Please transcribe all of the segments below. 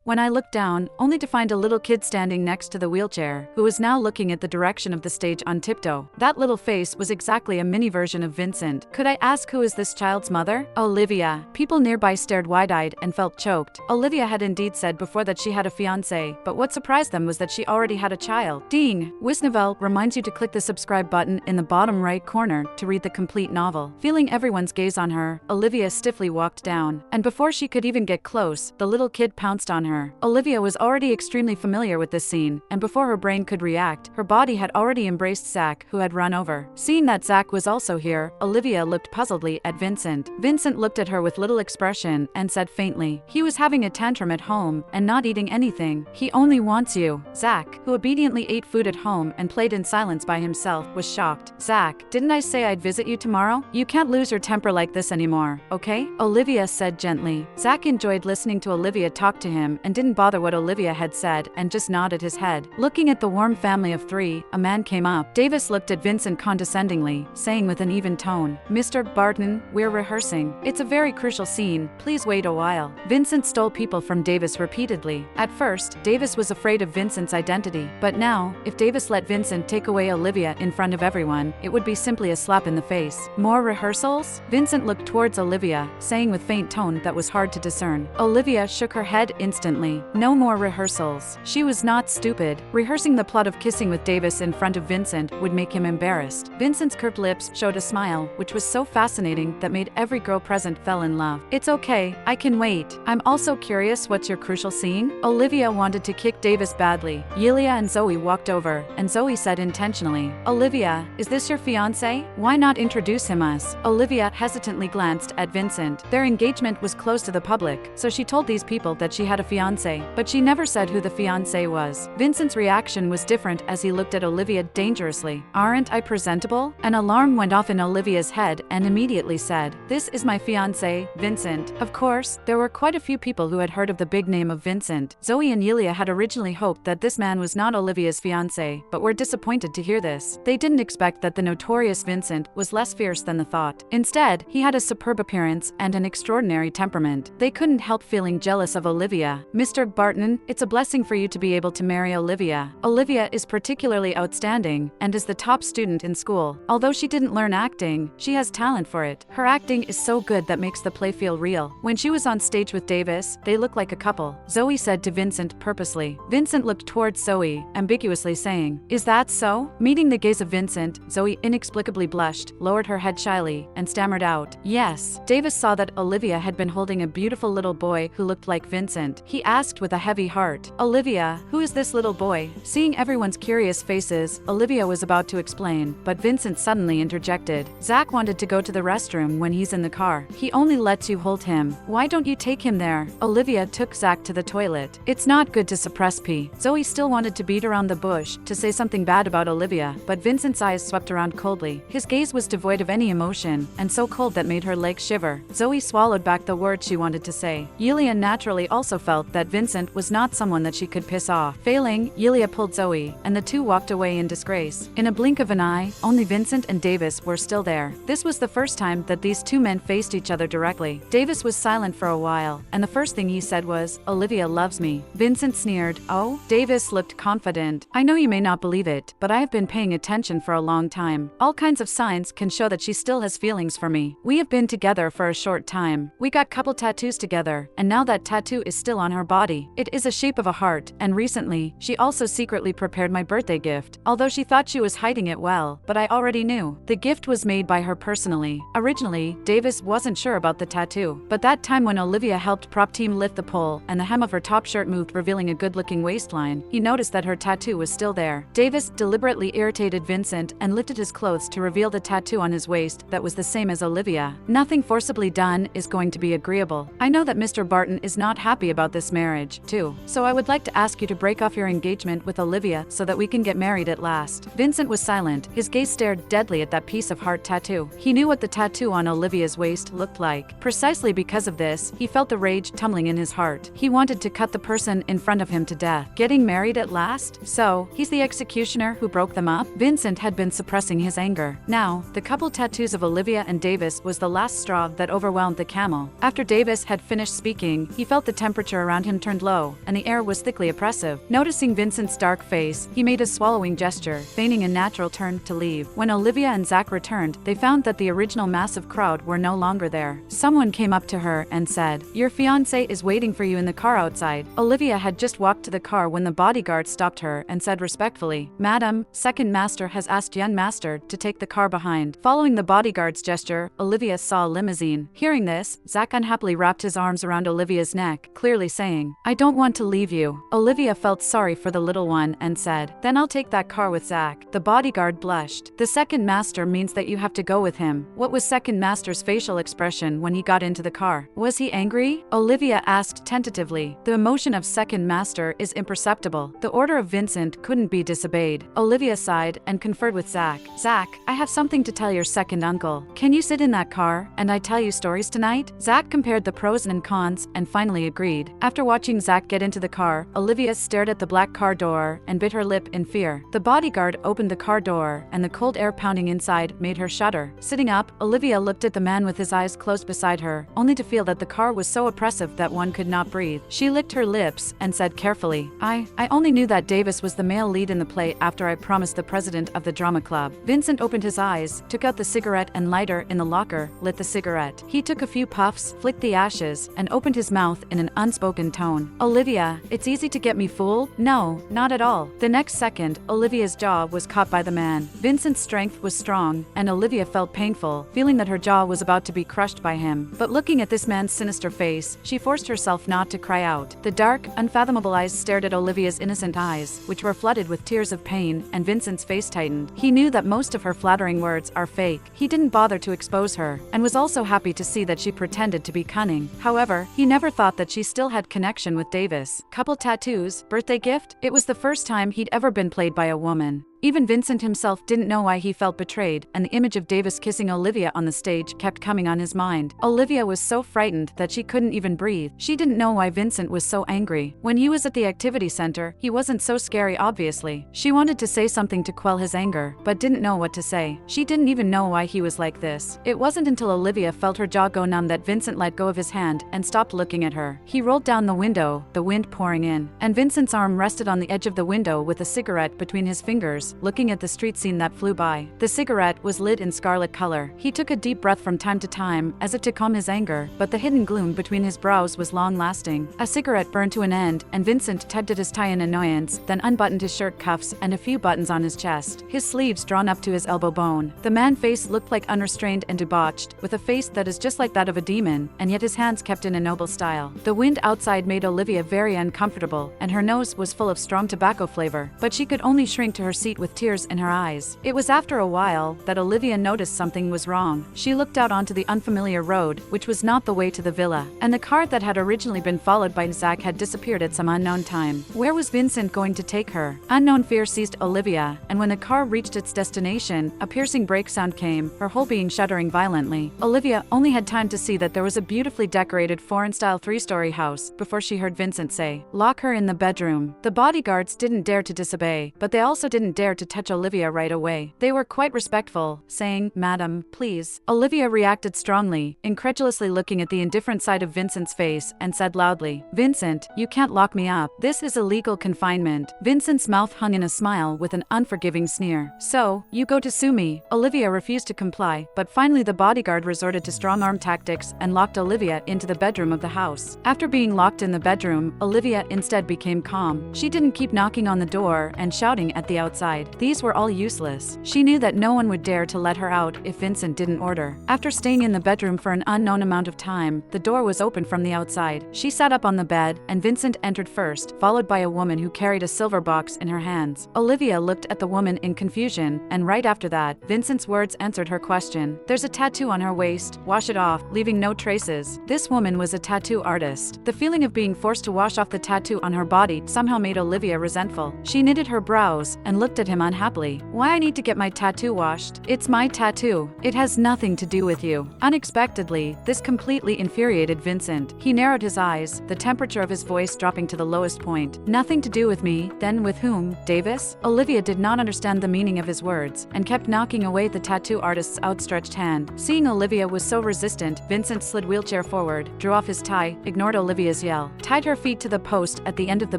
when I looked down, only to find a little kid standing next to the wheelchair, who was now looking at the direction of the stage on tiptoe. That little face was exactly a mini version of Vincent. Could I ask who is this child's mother? Olivia. People nearby stared wide-eyed and felt choked. Olivia had indeed said before that she had a fiancé, but what surprised them was that she already had a child. Ding! Wisnovel reminds you to click the subscribe button in the bottom right corner to read the complete novel. Feeling everyone's gaze on her, Olivia stiffly walked down, and before she could even get close, the little kid pounced on her. Olivia was already extremely familiar with this scene, and before her brain could react, her body had already embraced Zach, who had run over. Seeing that Zach was also here, Olivia looked puzzledly at Vincent. Vincent looked at her with little expression and said faintly, "He was having a tantrum at home and not eating anything. He only wants you." Zach, who obediently ate food at home and played in silence by himself, was shocked. "Zach, didn't I say I'd visit you tomorrow? You can't lose your temper like this anymore, okay?" Olivia said gently. Zach enjoyed listening to Olivia talk to him and didn't bother what Olivia had said and just nodded his head. Looking at the warm family of three, a man came up. Davis looked at Vincent condescendingly, saying with an even tone, "Mr. Barton, we're rehearsing. It's a very crucial scene. Please wait a while." Vincent stole people from Davis repeatedly. At first, Davis was afraid of Vincent's identity, but now, if Davis let Vincent take away Olivia in front of everyone, it would be simply a slap in the face. "More rehearsals?" Vincent looked towards Olivia, saying with faint tone that was hard to discern. Olivia shook her head instantly. No more rehearsals. She was not stupid. Rehearsing the plot of kissing with Davis in front of Vincent would make him embarrassed. Vincent's curved lips showed a smile, which was so fascinating that made every girl present fell in love. "It's okay, I can wait. I'm also curious, what's your crucial scene?" Olivia wanted to kick Davis badly. Yulia and Zoe walked over, and Zoe said intentionally, "Olivia, is this your fiancé? Why not introduce him us?" Olivia hesitantly glanced at Vincent. Their engagement was closed to the public, so she told these people that she had a fiancé, but she never said who the fiancé was. Vincent's reaction was different as he looked at Olivia dangerously. "Aren't I presentable?" An alarm went off in Olivia's head and immediately said, "This is my fiancé, Vincent." Of course, there were quite a few people who had heard of the big name of Vincent. Zoe and Yulia had originally hoped that this man was not Olivia's fiancé, but were disappointed to hear this. They didn't expect that the notorious Vincent was less fierce than the thought. Instead, he had a superb appearance and an extraordinary temperament. They couldn't help feeling jealous of Olivia. "Mr. Barton, it's a blessing for you to be able to marry Olivia. Olivia is particularly outstanding and is the top student in school. Although she didn't learn acting, she has talent for it. Her acting is so good that makes the play feel real." When she was on stage with Davis, they looked like a couple, Zoe said to Vincent purposely. Vincent looked towards Zoe, ambiguously saying, "Is that so?" Meeting the gaze of Vincent, Zoe inexplicably blushed, lowered her head shyly, and stammered out, "Yes." Davis saw that Olivia had been holding a beautiful little boy who looked like Vincent. He asked with a heavy heart, "Olivia, who is this little boy?" Seeing everyone's curious faces, Olivia was about to explain, but Vincent suddenly interjected. "Zach wanted to go to the restroom when he's in the car. He only lets you hold him. Why don't you take him there?" Olivia took Zach to the toilet. "It's not good to suppress pee." Zoe still wanted to beat around the bush, to say something bad about Olivia, but Vincent's eyes swept around coldly. His gaze was devoid of any emotion, and so cold that made her legs shiver. Zoe swallowed back the words she wanted to say. Yulia naturally also felt that Vincent was not someone that she could piss off. Failing, Yulia pulled Zoe, and the two walked away in disgrace. In a blink of an eye, only Vincent and Davis were still there. This was the first time that these two men faced each other directly. Davis was silent for a while, and the first thing he said was, "Olivia loves me." Vincent sneered. "Oh?" Davis looked confident. "I know you may not believe it, but I have been paying attention for a long time. All kinds of signs can show that she still has feelings for me. We have been together for a short time. We got couple tattoos together, and now that tattoo is still on her body. It is a shape of a heart, and recently, she also secretly prepared my birthday gift. Although she thought she was hiding it well, but I already knew. The gift was made by her personally. Originally, Davis wasn't sure about the tattoo, but that time when Olivia helped prop team lift the pole and the hem of her top shirt moved, revealing a good-looking waistline, he noticed that her tattoo was still there. Davis deliberately irritated Vincent and lifted his clothes to reveal the tattoo on his waist that was the same as Olivia. "Nothing forcibly done is going to be agreeable. I know that Mr. Barton is not happy about this marriage, too, so I would like to ask you to break off your engagement with Olivia so that we can get married at last." Vincent was silent. His gaze stared deadly at that piece of heart tattoo. He knew what the tattoo on Olivia's waist looked like. Precisely because of this, he felt the rage tumbling in his heart. He wanted to cut the person in front of him to death. Getting married at last? So, he's the executioner who broke them up? Vincent had been suppressing his anger. Now, the couple tattoos of Olivia and Davis was the last straw that overwhelmed the camel. After Davis had finished speaking, he felt the temperature around around him turned low, and the air was thickly oppressive. Noticing Vincent's dark face, he made a swallowing gesture, feigning a natural turn to leave. When Olivia and Zach returned, they found that the original massive crowd were no longer there. Someone came up to her and said, "Your fiancé is waiting for you in the car outside." Olivia had just walked to the car when the bodyguard stopped her and said respectfully, "Madam, second master has asked young master to take the car behind." Following the bodyguard's gesture, Olivia saw a limousine. Hearing this, Zach unhappily wrapped his arms around Olivia's neck, clearly saying, "I don't want to leave you." Olivia felt sorry for the little one and said, "Then I'll take that car with Zach." The bodyguard blushed. "The second master means that you have to go with him." What was second master's facial expression when he got into the car? Was he angry? Olivia asked tentatively. The emotion of second master is imperceptible. The order of Vincent couldn't be disobeyed. Olivia sighed and conferred with Zach. "Zach, I have something to tell your second uncle. Can you sit in that car and I tell you stories tonight?" Zach compared the pros and cons and finally agreed. After watching Zach get into the car, Olivia stared at the black car door and bit her lip in fear. The bodyguard opened the car door and the cold air pounding inside made her shudder. Sitting up, Olivia looked at the man with his eyes closed beside her, only to feel that the car was so oppressive that one could not breathe. She licked her lips and said carefully, I only knew that Davis was the male lead in the play after I promised the president of the drama club." Vincent opened his eyes, took out the cigarette and lighter in the locker, lit the cigarette. He took a few puffs, flicked the ashes, and opened his mouth in an unspoken tone. "Olivia, it's easy to get me fooled?" "No, not at all." The next second, Olivia's jaw was caught by the man. Vincent's strength was strong, and Olivia felt painful, feeling that her jaw was about to be crushed by him. But looking at this man's sinister face, she forced herself not to cry out. The dark, unfathomable eyes stared at Olivia's innocent eyes, which were flooded with tears of pain, and Vincent's face tightened. He knew that most of her flattering words are fake. He didn't bother to expose her, and was also happy to see that she pretended to be cunning. However, he never thought that she still had connection with Davis. Couple tattoos, birthday gift? It was the first time he'd ever been played by a woman. Even Vincent himself didn't know why he felt betrayed, and the image of Davis kissing Olivia on the stage kept coming on his mind. Olivia was so frightened that she couldn't even breathe. She didn't know why Vincent was so angry. When he was at the activity center, he wasn't so scary obviously. She wanted to say something to quell his anger, but didn't know what to say. She didn't even know why he was like this. It wasn't until Olivia felt her jaw go numb that Vincent let go of his hand and stopped looking at her. He rolled down the window, the wind pouring in, and Vincent's arm rested on the edge of the window with a cigarette between his fingers, looking at the street scene that flew by. The cigarette was lit in scarlet color. He took a deep breath from time to time, as if to calm his anger, but the hidden gloom between his brows was long-lasting. A cigarette burned to an end, and Vincent tugged at his tie in annoyance, then unbuttoned his shirt cuffs and a few buttons on his chest, his sleeves drawn up to his elbow bone. The man's face looked like unrestrained and debauched, with a face that is just like that of a demon, and yet his hands kept in a noble style. The wind outside made Olivia very uncomfortable, and her nose was full of strong tobacco flavor, but she could only shrink to her seat with tears in her eyes. It was after a while that Olivia noticed something was wrong. She looked out onto the unfamiliar road, which was not the way to the villa, and the car that had originally been followed by Zach had disappeared at some unknown time. Where was Vincent going to take her? Unknown fear seized Olivia, and when the car reached its destination, a piercing brake sound came, her whole being shuddering violently. Olivia only had time to see that there was a beautifully decorated foreign-style three-story house before she heard Vincent say, "Lock her in the bedroom." The bodyguards didn't dare to disobey, but they also didn't dare to touch Olivia right away. They were quite respectful, saying, "Madam, please." Olivia reacted strongly, incredulously looking at the indifferent side of Vincent's face, and said loudly, "Vincent, you can't lock me up. This is illegal confinement." Vincent's mouth hung in a smile with an unforgiving sneer. "So, you go to sue me." Olivia refused to comply, but finally the bodyguard resorted to strong-arm tactics and locked Olivia into the bedroom of the house. After being locked in the bedroom, Olivia instead became calm. She didn't keep knocking on the door and shouting at the outside. These were all useless. She knew that no one would dare to let her out if Vincent didn't order. After staying in the bedroom for an unknown amount of time, the door was opened from the outside. She sat up on the bed, and Vincent entered first, followed by a woman who carried a silver box in her hands. Olivia looked at the woman in confusion, and right after that, Vincent's words answered her question. "There's a tattoo on her waist. Wash it off, leaving no traces." This woman was a tattoo artist. The feeling of being forced to wash off the tattoo on her body somehow made Olivia resentful. She knitted her brows and looked at at him unhappily. Why I need to get my tattoo washed? It's my tattoo. It has nothing to do with you. Unexpectedly, this completely infuriated Vincent. He narrowed his eyes, the temperature of his voice dropping to the lowest point. Nothing to do with me, then with whom? Davis? Olivia did not understand the meaning of his words, and kept knocking away the tattoo artist's outstretched hand. Seeing Olivia was so resistant, Vincent slid wheelchair forward, drew off his tie, ignored Olivia's yell, tied her feet to the post at the end of the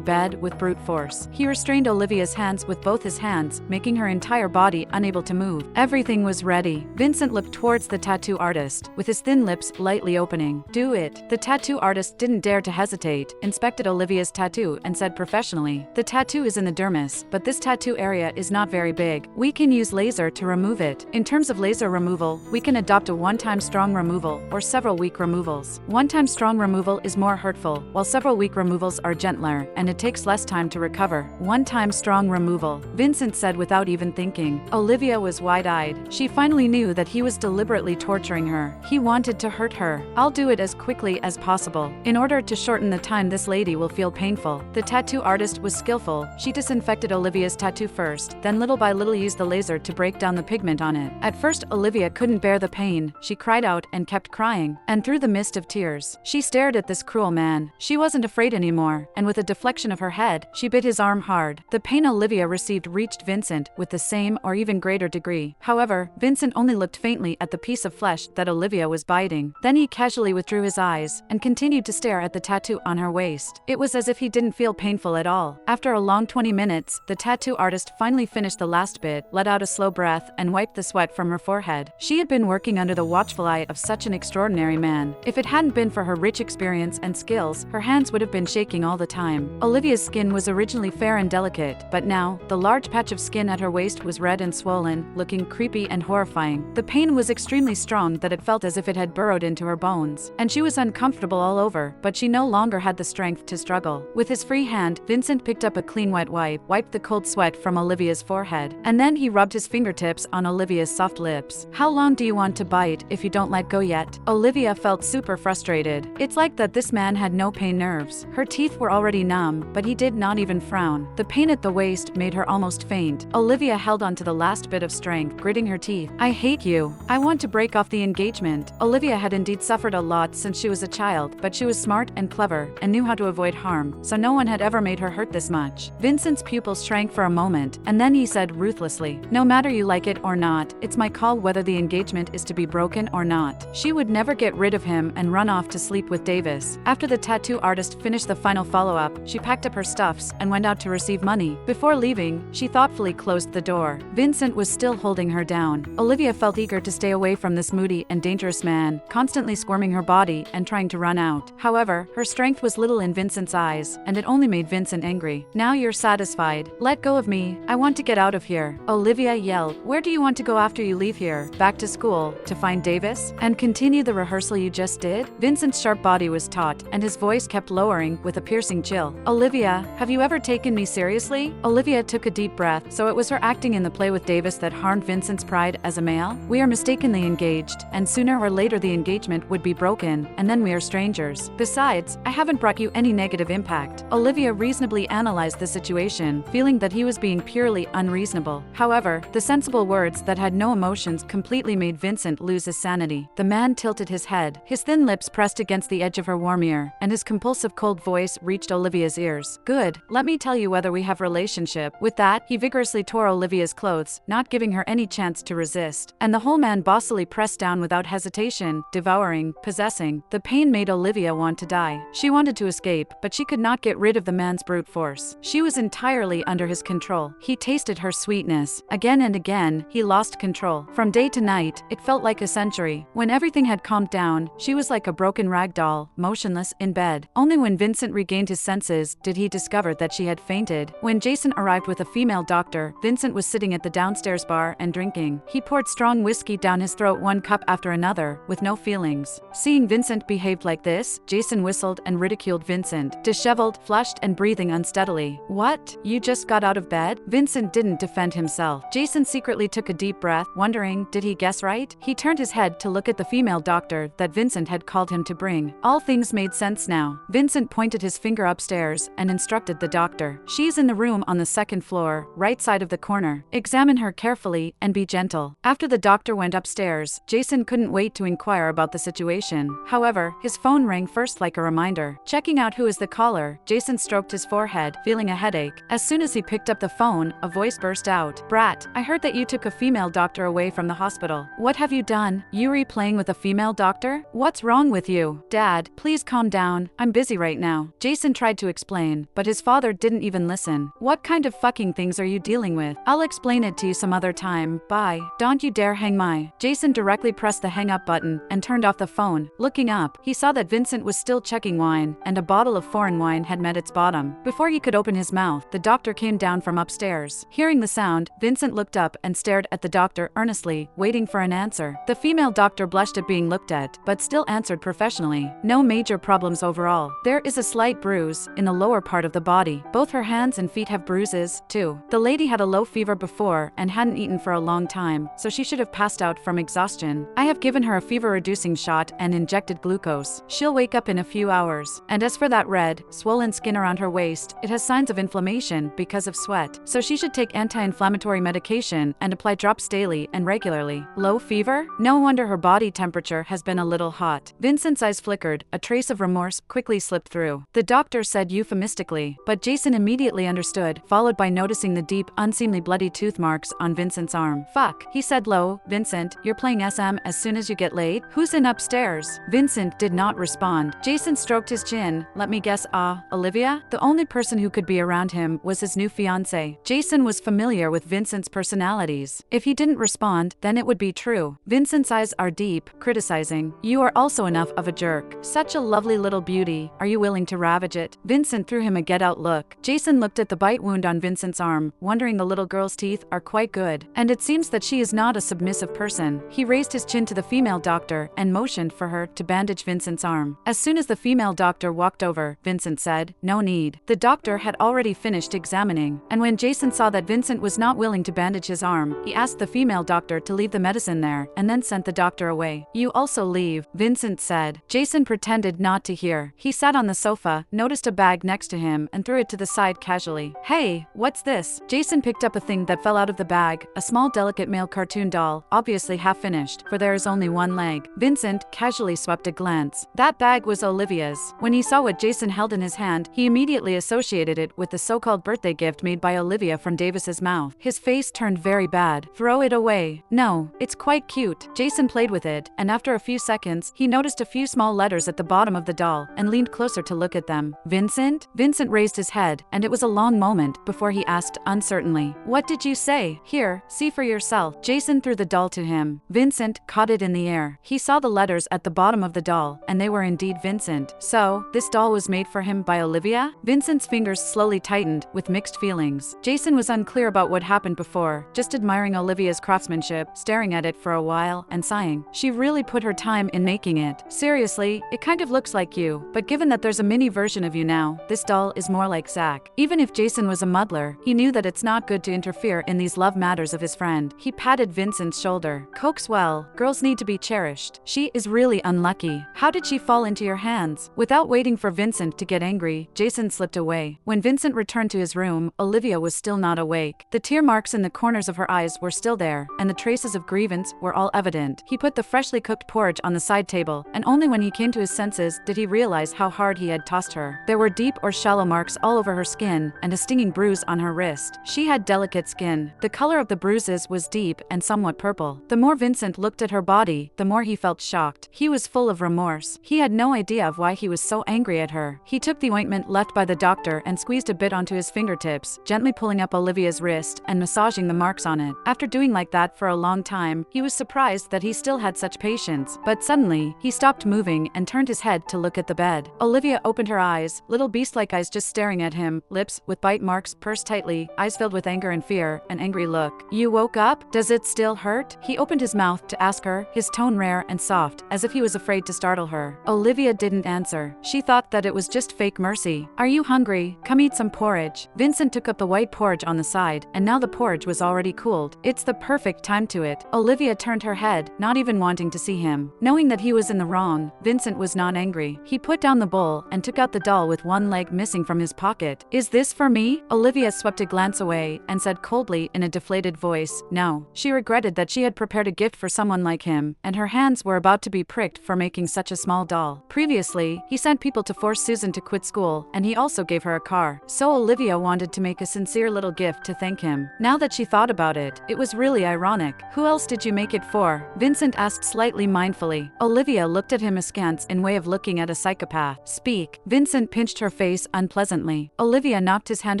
bed with brute force. He restrained Olivia's hands with both his hands, making her entire body unable to move. Everything was ready. Vincent looked towards the tattoo artist, with his thin lips lightly opening. Do it. The tattoo artist didn't dare to hesitate, inspected Olivia's tattoo and said professionally, the tattoo is in the dermis, but this tattoo area is not very big. We can use laser to remove it. In terms of laser removal, we can adopt a one-time strong removal or several weak removals. One-time strong removal is more hurtful, while several weak removals are gentler, and it takes less time to recover. One-time strong removal, Vincent said without even thinking. Olivia was wide-eyed. She finally knew that he was deliberately torturing her. He wanted to hurt her. I'll do it as quickly as possible. In order to shorten the time this lady will feel painful. The tattoo artist was skillful. She disinfected Olivia's tattoo first, then little by little used the laser to break down the pigment on it. At first, Olivia couldn't bear the pain. She cried out and kept crying, and through the mist of tears, she stared at this cruel man. She wasn't afraid anymore, and with a deflection of her head, she bit his arm hard. The pain Olivia received reached Vincent with the same or even greater degree. However, Vincent only looked faintly at the piece of flesh that Olivia was biting. Then he casually withdrew his eyes and continued to stare at the tattoo on her waist. It was as if he didn't feel painful at all. After a long 20 minutes, the tattoo artist finally finished the last bit, let out a slow breath, and wiped the sweat from her forehead. She had been working under the watchful eye of such an extraordinary man. If it hadn't been for her rich experience and skills, her hands would have been shaking all the time. Olivia's skin was originally fair and delicate, but now, the large patch of skin at her waist was red and swollen, looking creepy and horrifying. The pain was extremely strong that it felt as if it had burrowed into her bones, and she was uncomfortable all over, but she no longer had the strength to struggle. With his free hand, Vincent picked up a clean wet wipe, wiped the cold sweat from Olivia's forehead, and then he rubbed his fingertips on Olivia's soft lips. How long do you want to bite if you don't let go yet? Olivia felt super frustrated. It's like that this man had no pain nerves. Her teeth were already numb, but he did not even frown. The pain at the waist made her almost faint. Olivia held on to the last bit of strength, gritting her teeth. I hate you. I want to break off the engagement. Olivia had indeed suffered a lot since she was a child, but she was smart and clever, and knew how to avoid harm, so no one had ever made her hurt this much. Vincent's pupils shrank for a moment, and then he said ruthlessly, no matter you like it or not, it's my call whether the engagement is to be broken or not. She would never get rid of him and run off to sleep with Davis. After the tattoo artist finished the final follow-up, she packed up her stuffs and went out to receive money. Before leaving, she thoughtfully closed the door. Vincent was still holding her down. Olivia felt eager to stay away from this moody and dangerous man, constantly squirming her body and trying to run out. However, her strength was little in Vincent's eyes, and it only made Vincent angry. Now you're satisfied. Let go of me. I want to get out of here. Olivia yelled. Where do you want to go after you leave here? Back to school? To find Davis? And continue the rehearsal you just did? Vincent's sharp body was taut, and his voice kept lowering with a piercing chill. Olivia, have you ever taken me seriously? Olivia took a deep breath, so it was her acting in the play with Davis that harmed Vincent's pride as a male? We are mistakenly engaged, and sooner or later the engagement would be broken, and then we are strangers. Besides, I haven't brought you any negative impact. Olivia reasonably analyzed the situation, feeling that he was being purely unreasonable. However, the sensible words that had no emotions completely made Vincent lose his sanity. The man tilted his head, his thin lips pressed against the edge of her warm ear, and his compulsive cold voice reached Olivia's ears. Good, let me tell you whether we have relationship. With that, he vigorously tore Olivia's clothes, not giving her any chance to resist, and the whole man bossily pressed down without hesitation, devouring, possessing. The pain made Olivia want to die. She wanted to escape, but she could not get rid of the man's brute force. She was entirely under his control. He tasted her sweetness. Again and again, he lost control. From day to night, it felt like a century. When everything had calmed down, she was like a broken rag doll, motionless in bed. Only when Vincent regained his senses did he discover that she had fainted. When Jason arrived with a female doctor, Vincent was sitting at the downstairs bar and drinking. He poured strong whiskey down his throat one cup after another, with no feelings. Seeing Vincent behaved like this, Jason whistled and ridiculed Vincent, disheveled, flushed, and breathing unsteadily. What? You just got out of bed? Vincent didn't defend himself. Jason secretly took a deep breath, wondering, did he guess right? He turned his head to look at the female doctor that Vincent had called him to bring. All things made sense now. Vincent pointed his finger upstairs and instructed the doctor. She's in the room on the second floor, right side of the corner. Examine her carefully and be gentle. After the doctor went upstairs, Jason couldn't wait to inquire about the situation. However, his phone rang first like a reminder. Checking out who is the caller, Jason stroked his forehead, feeling a headache. As soon as he picked up the phone, a voice burst out. "Brat, I heard that you took a female doctor away from the hospital. What have you done? Yuri playing with a female doctor? What's wrong with you? Dad, please calm down. I'm busy right now." Jason tried to explain, but his father didn't even listen. "What kind of fucking things are you dealing with? I'll explain it to you some other time. Bye. Don't you dare hang my." Jason directly pressed the hang up button and turned off the phone. Looking up, he saw that Vincent was still checking wine, and a bottle of foreign wine had met its bottom. Before he could open his mouth, the doctor came down from upstairs. Hearing the sound, Vincent looked up and stared at the doctor earnestly, waiting for an answer. The female doctor blushed at being looked at, but still answered professionally. "No major problems overall. There is a slight bruise in the lower part of the body. Both her hands and feet have bruises, too. The lady had a low fever before and hadn't eaten for a long time, so she should have passed out from exhaustion. I have given her a fever-reducing shot and injected glucose. She'll wake up in a few hours. And as for that red, swollen skin around her waist, it has signs of inflammation because of sweat, so she should take anti-inflammatory medication and apply drops daily and regularly. Low fever? No wonder her body temperature has been a little hot." Vincent's eyes flickered, a trace of remorse quickly slipped through. The doctor said euphemistically, but Jason immediately understood, followed by noticing the deep, unseemly bloody tooth marks on Vincent's arm. "Fuck," he said low. "Vincent, you're playing SM as soon as you get laid? Who's in upstairs?" Vincent did not respond. Jason stroked his chin. "Let me guess, Olivia?" The only person who could be around him was his new fiancée. Jason was familiar with Vincent's personalities. If he didn't respond, then it would be true. Vincent's eyes are deep, criticizing. "You are also enough of a jerk. Such a lovely little beauty. Are you willing to ravage it?" Vincent threw him a get-out look. Jason looked at the bite wound on Vincent's arm, wondering the little girl's teeth are quite good, and it seems that she is not a submissive person. He raised his chin to the female doctor and motioned for her to bandage Vincent's arm. As soon as the female doctor walked over, Vincent said, "No need." The doctor had already finished examining, and when Jason saw that Vincent was not willing to bandage his arm, he asked the female doctor to leave the medicine there and then sent the doctor away. "You also leave," Vincent said. Jason pretended not to hear. He sat on the sofa, noticed a bag next to him, and threw it to the side casually. "Hey, what's this?" Jason picked up a thing that fell out of the bag, a small delicate male cartoon doll, obviously half-finished, for there is only one leg. Vincent casually swept a glance. That bag was Olivia's. When he saw what Jason held in his hand, he immediately associated it with the so-called birthday gift made by Olivia from Davis's mouth. His face turned very bad. "Throw it away." "No, it's quite cute." Jason played with it, and after a few seconds, he noticed a few small letters at the bottom of the doll and leaned closer to look at them. "Vincent?" Vincent raised his head, and it was a long moment before he asked uncertainly, "What did you say? Here, see for yourself." Jason threw the doll to him. Vincent caught it in the air. He saw the letters at the bottom of the doll, and they were indeed Vincent. So, this doll was made for him by Olivia? Vincent's fingers slowly tightened, with mixed feelings. Jason was unclear about what happened before, just admiring Olivia's craftsmanship, staring at it for a while, and sighing. She really put her time in making it. Seriously, it kind of looks like you, but given that there's a mini version of you now, this doll is more like Zach. Even if Jason was a muddler, he knew that it's not good to interfere in these love matters of his friend. He patted Vincent's shoulder. "Coke's well, girls need to be cherished. She is really unlucky. How did she fall into your hands?" Without waiting for Vincent to get angry, Jason slipped away. When Vincent returned to his room, Olivia was still not awake. The tear marks in the corners of her eyes were still there, and the traces of grievance were all evident. He put the freshly cooked porridge on the side table, and only when he came to his senses did he realize how hard he had tossed her. There were deep or shallow marks all over her skin, and a stinging bruise on her wrist. She had delicate skin. The color of the bruises was deep and somewhat purple. The more Vincent looked at her body, the more he felt shocked. He was full of remorse. He had no idea of why he was so angry at her. He took the ointment left by the doctor and squeezed a bit onto his fingertips, gently pulling up Olivia's wrist and massaging the marks on it. After doing like that for a long time, he was surprised that he still had such patience, but suddenly, he stopped moving and turned his head to look at the bed. Olivia opened her eyes, little beast-like eyes just staring at him, lips with bite marks pursed tightly, eyes filled with anger and fear, an angry look. "You woke up? Does it still hurt?" He opened his mouth to ask her, his tone rare and soft, as if he was afraid to startle her. Olivia didn't answer. She thought that it was just fake mercy. "Are you hungry? Come eat some porridge." Vincent took up the white porridge on the side, and now the porridge was already cooled. "It's the perfect time to it." Olivia turned her head, not even wanting to see him. Knowing that he was in the wrong, Vincent was not angry. He put down the bowl and took out the doll with one leg missing from his pocket. "Is this for me?" Olivia swept a glance glance away and said coldly in a deflated voice, "No." She regretted that she had prepared a gift for someone like him, and her hands were about to be pricked for making such a small doll. Previously, he sent people to force Susan to quit school, and he also gave her a car. So Olivia wanted to make a sincere little gift to thank him. Now that she thought about it, it was really ironic. "Who else did you make it for?" Vincent asked slightly mindfully. Olivia looked at him askance in way of looking at a psychopath. "Speak." Vincent pinched her face unpleasantly. Olivia knocked his hand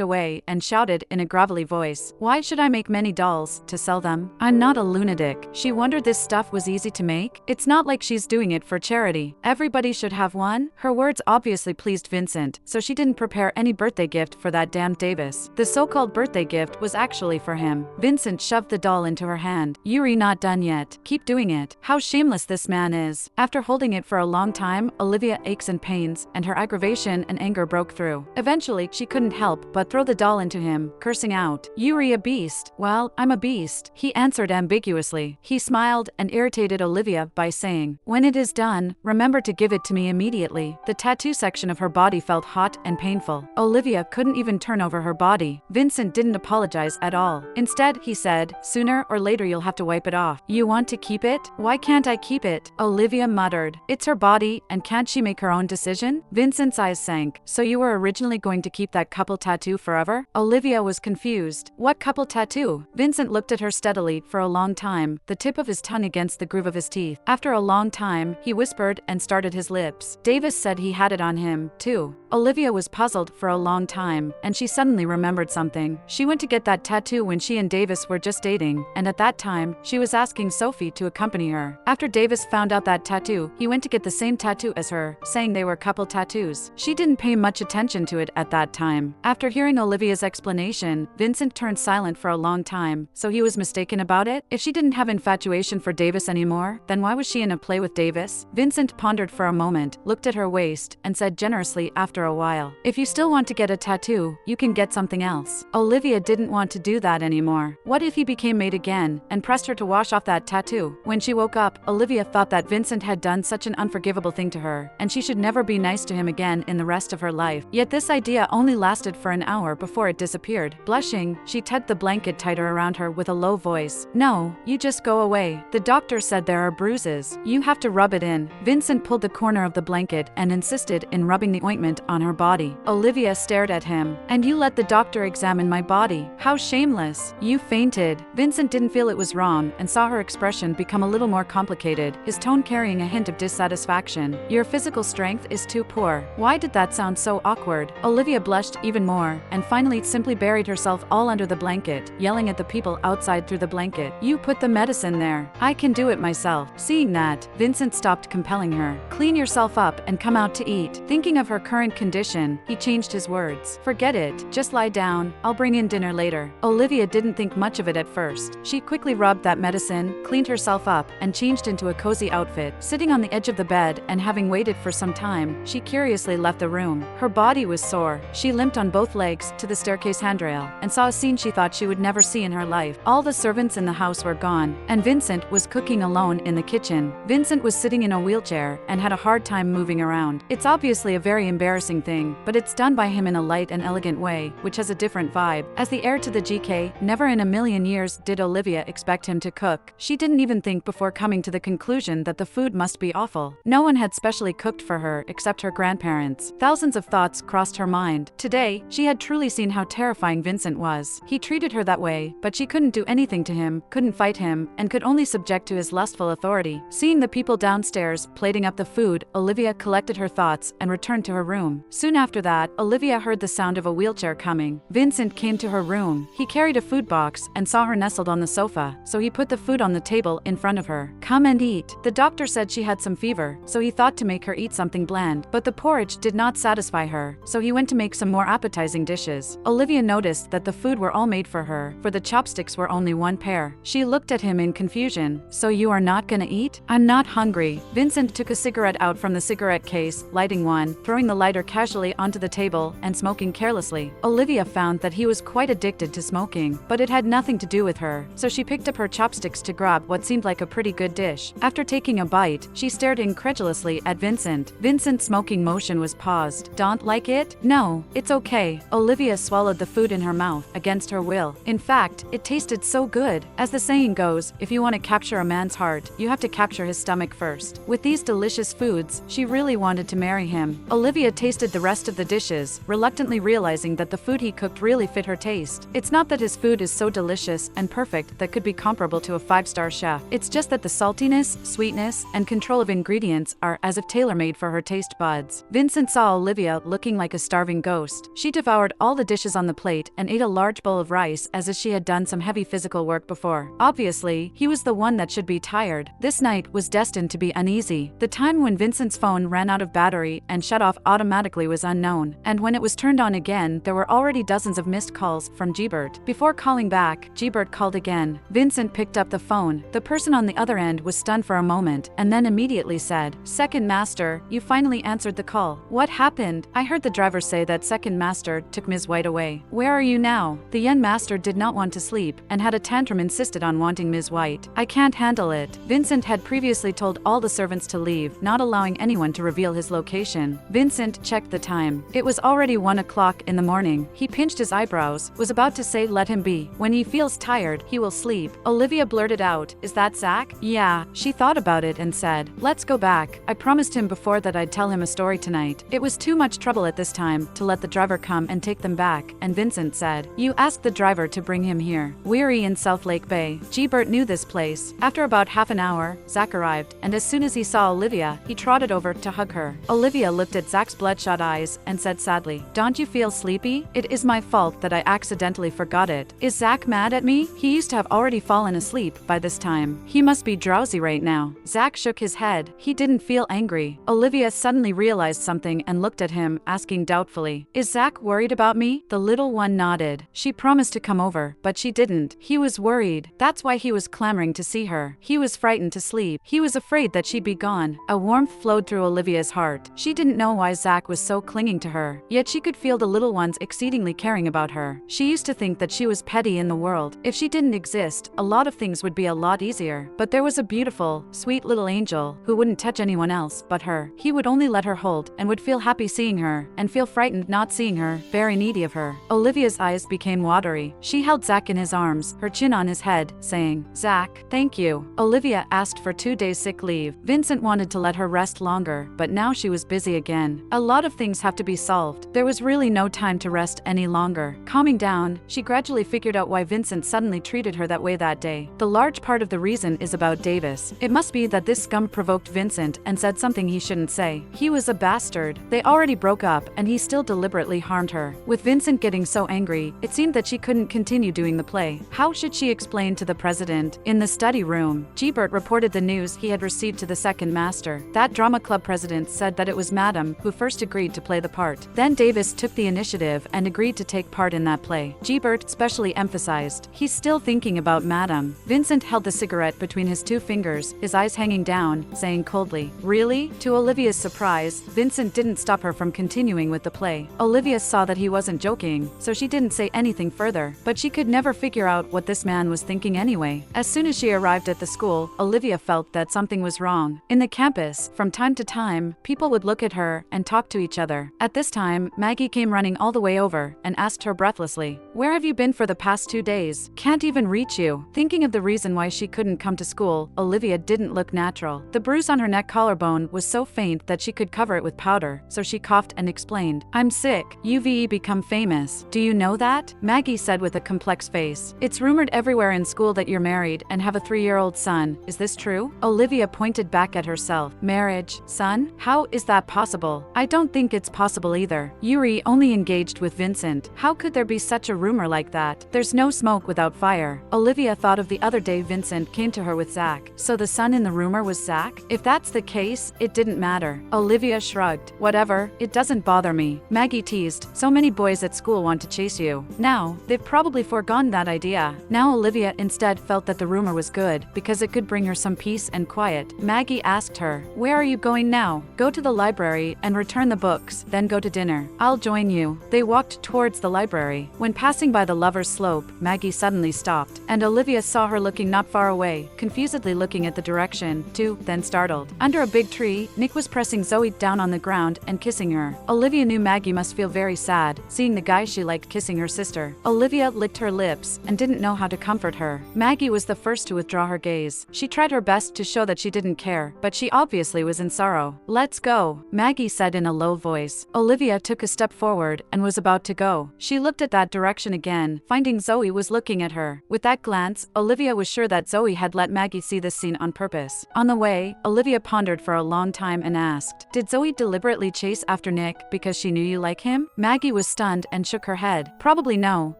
away and shouted in a gravelly voice, "Why should I make many dolls? To sell them? I'm not a lunatic." She wondered this stuff was easy to make. It's not like she's doing it for charity. Everybody should have one. Her words obviously pleased Vincent, so she didn't prepare any birthday gift for that damn Davis. The so-called birthday gift was actually for him. Vincent shoved the doll into her hand. "Yuri, not done yet. Keep doing it." How shameless this man is. After holding it for a long time, Olivia aches and pains, and her aggravation and anger broke through. Eventually, she couldn't help but throw the doll into him, cursing out, "Yuri, a beast." "Well, I'm a beast," he answered ambiguously. He smiled and irritated Olivia by saying, "When it is done, remember to give it to me immediately." The tattoo section of her body felt hot and painful. Olivia couldn't even turn over her body. Vincent didn't apologize at all. Instead, he said, "Sooner or later you'll have to wipe it off." "You want to keep it? Why can't I keep it?" Olivia muttered. "It's her body, and can't she make her own decision?" Vincent's eyes sank. "So you were originally going to keep that couple tattoo forever?" Olivia was confused. "What couple tattoo?" Vincent looked at her steadily for a long time, the tip of his tongue against the groove of his teeth. After a long time, he whispered and started his lips. "Davis said he had it on him, too." Olivia was puzzled for a long time, and she suddenly remembered something. She went to get that tattoo when she and Davis were just dating, and at that time, she was asking Sophie to accompany her. After Davis found out that tattoo, he went to get the same tattoo as her, saying they were couple tattoos. She didn't pay much attention to it at that time. After hearing Olivia's explanation, Vincent turned silent for a long time. So he was mistaken about it? If she didn't have infatuation for Davis anymore, then why was she in a play with Davis? Vincent pondered for a moment, looked at her waist, and said generously after a while, "If you still want to get a tattoo, you can get something else." Olivia didn't want to do that anymore. What if he became made again and pressed her to wash off that tattoo? When she woke up, Olivia thought that Vincent had done such an unforgivable thing to her, and she should never be nice to him again in the rest of her life. Yet this idea only lasted for an hour before it disappeared. Blushing, she tugged the blanket tighter around her with a low voice. "No, you just go away. The doctor said there are bruises. You have to rub it in." Vincent pulled the corner of the blanket and insisted in rubbing the ointment on her body. Olivia stared at him. "And you let the doctor examine my body? How shameless. You fainted." Vincent didn't feel it was wrong and saw her expression become a little more complicated, his tone carrying a hint of dissatisfaction. "Your physical strength is too poor." Why did that sound so awkward? Olivia blushed even more, and finally simply buried herself all under the blanket, yelling at the people outside through the blanket. "You put the medicine there. I can do it myself." Seeing that, Vincent stopped compelling her. "Clean yourself up and come out to eat." Thinking of her current condition, he changed his words. "Forget it. Just lie down. I'll bring in dinner later." Olivia didn't think much of it at first. She quickly rubbed that medicine, cleaned herself up, and changed into a cozy outfit. Sitting on the edge of the bed and having waited for some time, she curiously left the room. Her body was sore. She limped on both legs to the staircase handrail and saw a scene she thought she would never see in her life. All the servants in the house were gone, and Vincent was cooking alone in the kitchen. Vincent was sitting in a wheelchair and had a hard time moving around. It's obviously a very embarrassing thing, but it's done by him in a light and elegant way, which has a different vibe. As the heir to the GK, never in a million years did Olivia expect him to cook. She didn't even think before coming to the conclusion that the food must be awful. No one had specially cooked for her except her grandparents. Thousands of thoughts crossed her mind. Today, she had truly seen how terrifying Vincent was. He treated her that way, but she couldn't do anything to him, couldn't fight him, and could only subject to his lustful authority. Seeing the people downstairs plating up the food, Olivia collected her thoughts and returned to her room. Soon after that, Olivia heard the sound of a wheelchair coming. Vincent came to her room. He carried a food box and saw her nestled on the sofa, so he put the food on the table in front of her. "Come and eat." The doctor said she had some fever, so he thought to make her eat something bland, but the porridge did not satisfy her, so he went to make some more appetizing dishes. Olivia noticed that the food were all made for her, for the chopsticks were only one pair. She looked at him in confusion. "So you are not gonna eat?" "I'm not hungry." Vincent took a cigarette out from the cigarette case, lighting one, throwing the lighter casually onto the table, and smoking carelessly. Olivia found that he was quite addicted to smoking, but it had nothing to do with her, so she picked up her chopsticks to grab what seemed like a pretty good dish. After taking a bite, she stared incredulously at Vincent. Vincent's smoking motion was paused. "Don't like it?" "No, it's okay." Olivia swallowed the food food in her mouth, against her will. In fact, it tasted so good. As the saying goes, if you want to capture a man's heart, you have to capture his stomach first. With these delicious foods, she really wanted to marry him. Olivia tasted the rest of the dishes, reluctantly realizing that the food he cooked really fit her taste. It's not that his food is so delicious and perfect that could be comparable to a 5-star chef. It's just that the saltiness, sweetness, and control of ingredients are as if tailor-made for her taste buds. Vincent saw Olivia looking like a starving ghost. She devoured all the dishes on the plate and ate a large bowl of rice as if she had done some heavy physical work before. Obviously, he was the one that should be tired. This night was destined to be uneasy. The time when Vincent's phone ran out of battery and shut off automatically was unknown, and when it was turned on again, there were already dozens of missed calls from Gbert. Before calling back, Gbert called again. Vincent picked up the phone. The person on the other end was stunned for a moment and then immediately said, "Second Master, you finally answered the call. What happened? I heard the driver say that Second Master took Ms. White away. Where are you now?" The young master did not want to sleep and had a tantrum, insisted on wanting Ms. White. "I can't handle it." Vincent had previously told all the servants to leave, not allowing anyone to reveal his location. Vincent checked the time. It was already 1 o'clock in the morning. He pinched his eyebrows, was about to say let him be. When he feels tired, he will sleep. Olivia blurted out, "Is that Zach?" "Yeah." She thought about it and said, "Let's go back. I promised him before that I'd tell him a story tonight." It was too much trouble at this time to let the driver come and take them back, and Vincent said, "You asked the driver to bring him here." Weary in South Lake Bay. Gbert knew this place. After about half an hour, Zach arrived, and as soon as he saw Olivia, he trotted over to hug her. Olivia looked at Zach's bloodshot eyes and said sadly, "Don't you feel sleepy? It is my fault that I accidentally forgot it. Is Zach mad at me? He used to have already fallen asleep by this time. He must be drowsy right now." Zach shook his head. He didn't feel angry. Olivia suddenly realized something and looked at him, asking doubtfully, "Is Zach worried about me?" The little one nodded. She promised to come over, but she didn't. He was worried. That's why he was clamoring to see her. He was frightened to sleep. He was afraid that she'd be gone. A warmth flowed through Olivia's heart. She didn't know why Zach was so clinging to her, yet she could feel the little ones exceedingly caring about her. She used to think that she was petty in the world. If she didn't exist, a lot of things would be a lot easier. But there was a beautiful, sweet little angel who wouldn't touch anyone else but her. He would only let her hold and would feel happy seeing her and feel frightened not seeing her, very needy of her. Olivia's eyes became watery. She held Zach in his arms, her chin on his head, saying, "Zach, thank you." Olivia asked for 2 days sick leave. Vincent wanted to let her rest longer, but now she was busy again. A lot of things have to be solved. There was really no time to rest any longer. Calming down, she gradually figured out why Vincent suddenly treated her that way that day. The large part of the reason is about Davis. It must be that this scum provoked Vincent and said something he shouldn't say. He was a bastard. They already broke up and he still deliberately harmed her. With Vincent getting so angry, it seemed that she couldn't continue doing the play. How should she explain to the president? In the study room, Gbert reported the news he had received to the second master. That drama club president said that it was Madam who first agreed to play the part. Then Davis took the initiative and agreed to take part in that play. Gbert specially emphasized, "He's still thinking about Madam." Vincent held the cigarette between his 2 fingers, his eyes hanging down, saying coldly, "Really?" To Olivia's surprise, Vincent didn't stop her from continuing with the play. Olivia saw that he wasn't joking, so she didn't say anything further, but she could never figure out what this man was thinking anyway. As soon as she arrived at the school, Olivia felt that something was wrong. In the campus, from time to time, people would look at her and talk to each other. At this time, Maggie came running all the way over and asked her breathlessly, "Where have you been for the past 2 days? Can't even reach you." Thinking of the reason why she couldn't come to school, Olivia didn't look natural. The bruise on her neck collarbone was so faint that she could cover it with powder, so she coughed and explained, "I'm sick. UVE become famous. Do you know that?" Maggie said with a complex face, "It's rumored everywhere in school that you're married and have a 3-year-old son. Is this true?" Olivia pointed back at herself. "Marriage? Son? How is that possible?" "I don't think it's possible either. Yuri only engaged with Vincent. How could there be such a rumor like that? There's no smoke without fire." Olivia thought of the other day Vincent came to her with Zach. So the son in the rumor was Zach? If that's the case, it didn't matter. Olivia shrugged. "Whatever, it doesn't bother me." Maggie teased, "So many boys at school want to chase you. Now, they've probably forgone that idea." Now Olivia instead felt that the rumor was good, because it could bring her some peace and quiet. Maggie asked her, "Where are you going now?" "Go to the library and return the books, then go to dinner." "I'll join you." They walked towards the library. When passing by the Lover's Slope, Maggie suddenly stopped, and Olivia saw her looking not far away, confusedly looking at the direction, too, then startled. Under a big tree, Nick was pressing Zoe down on the ground and kissing her. Olivia knew Maggie must feel very sad, seeing the guy she liked liked kissing her sister. Olivia licked her lips and didn't know how to comfort her. Maggie was the first to withdraw her gaze. She tried her best to show that she didn't care, but she obviously was in sorrow. "Let's go," Maggie said in a low voice. Olivia took a step forward and was about to go. She looked at that direction again, finding Zoe was looking at her. With that glance, Olivia was sure that Zoe had let Maggie see this scene on purpose. On the way, Olivia pondered for a long time and asked, "Did Zoe deliberately chase after Nick because she knew you like him?" Maggie was stunned and shook her head. "Probably no.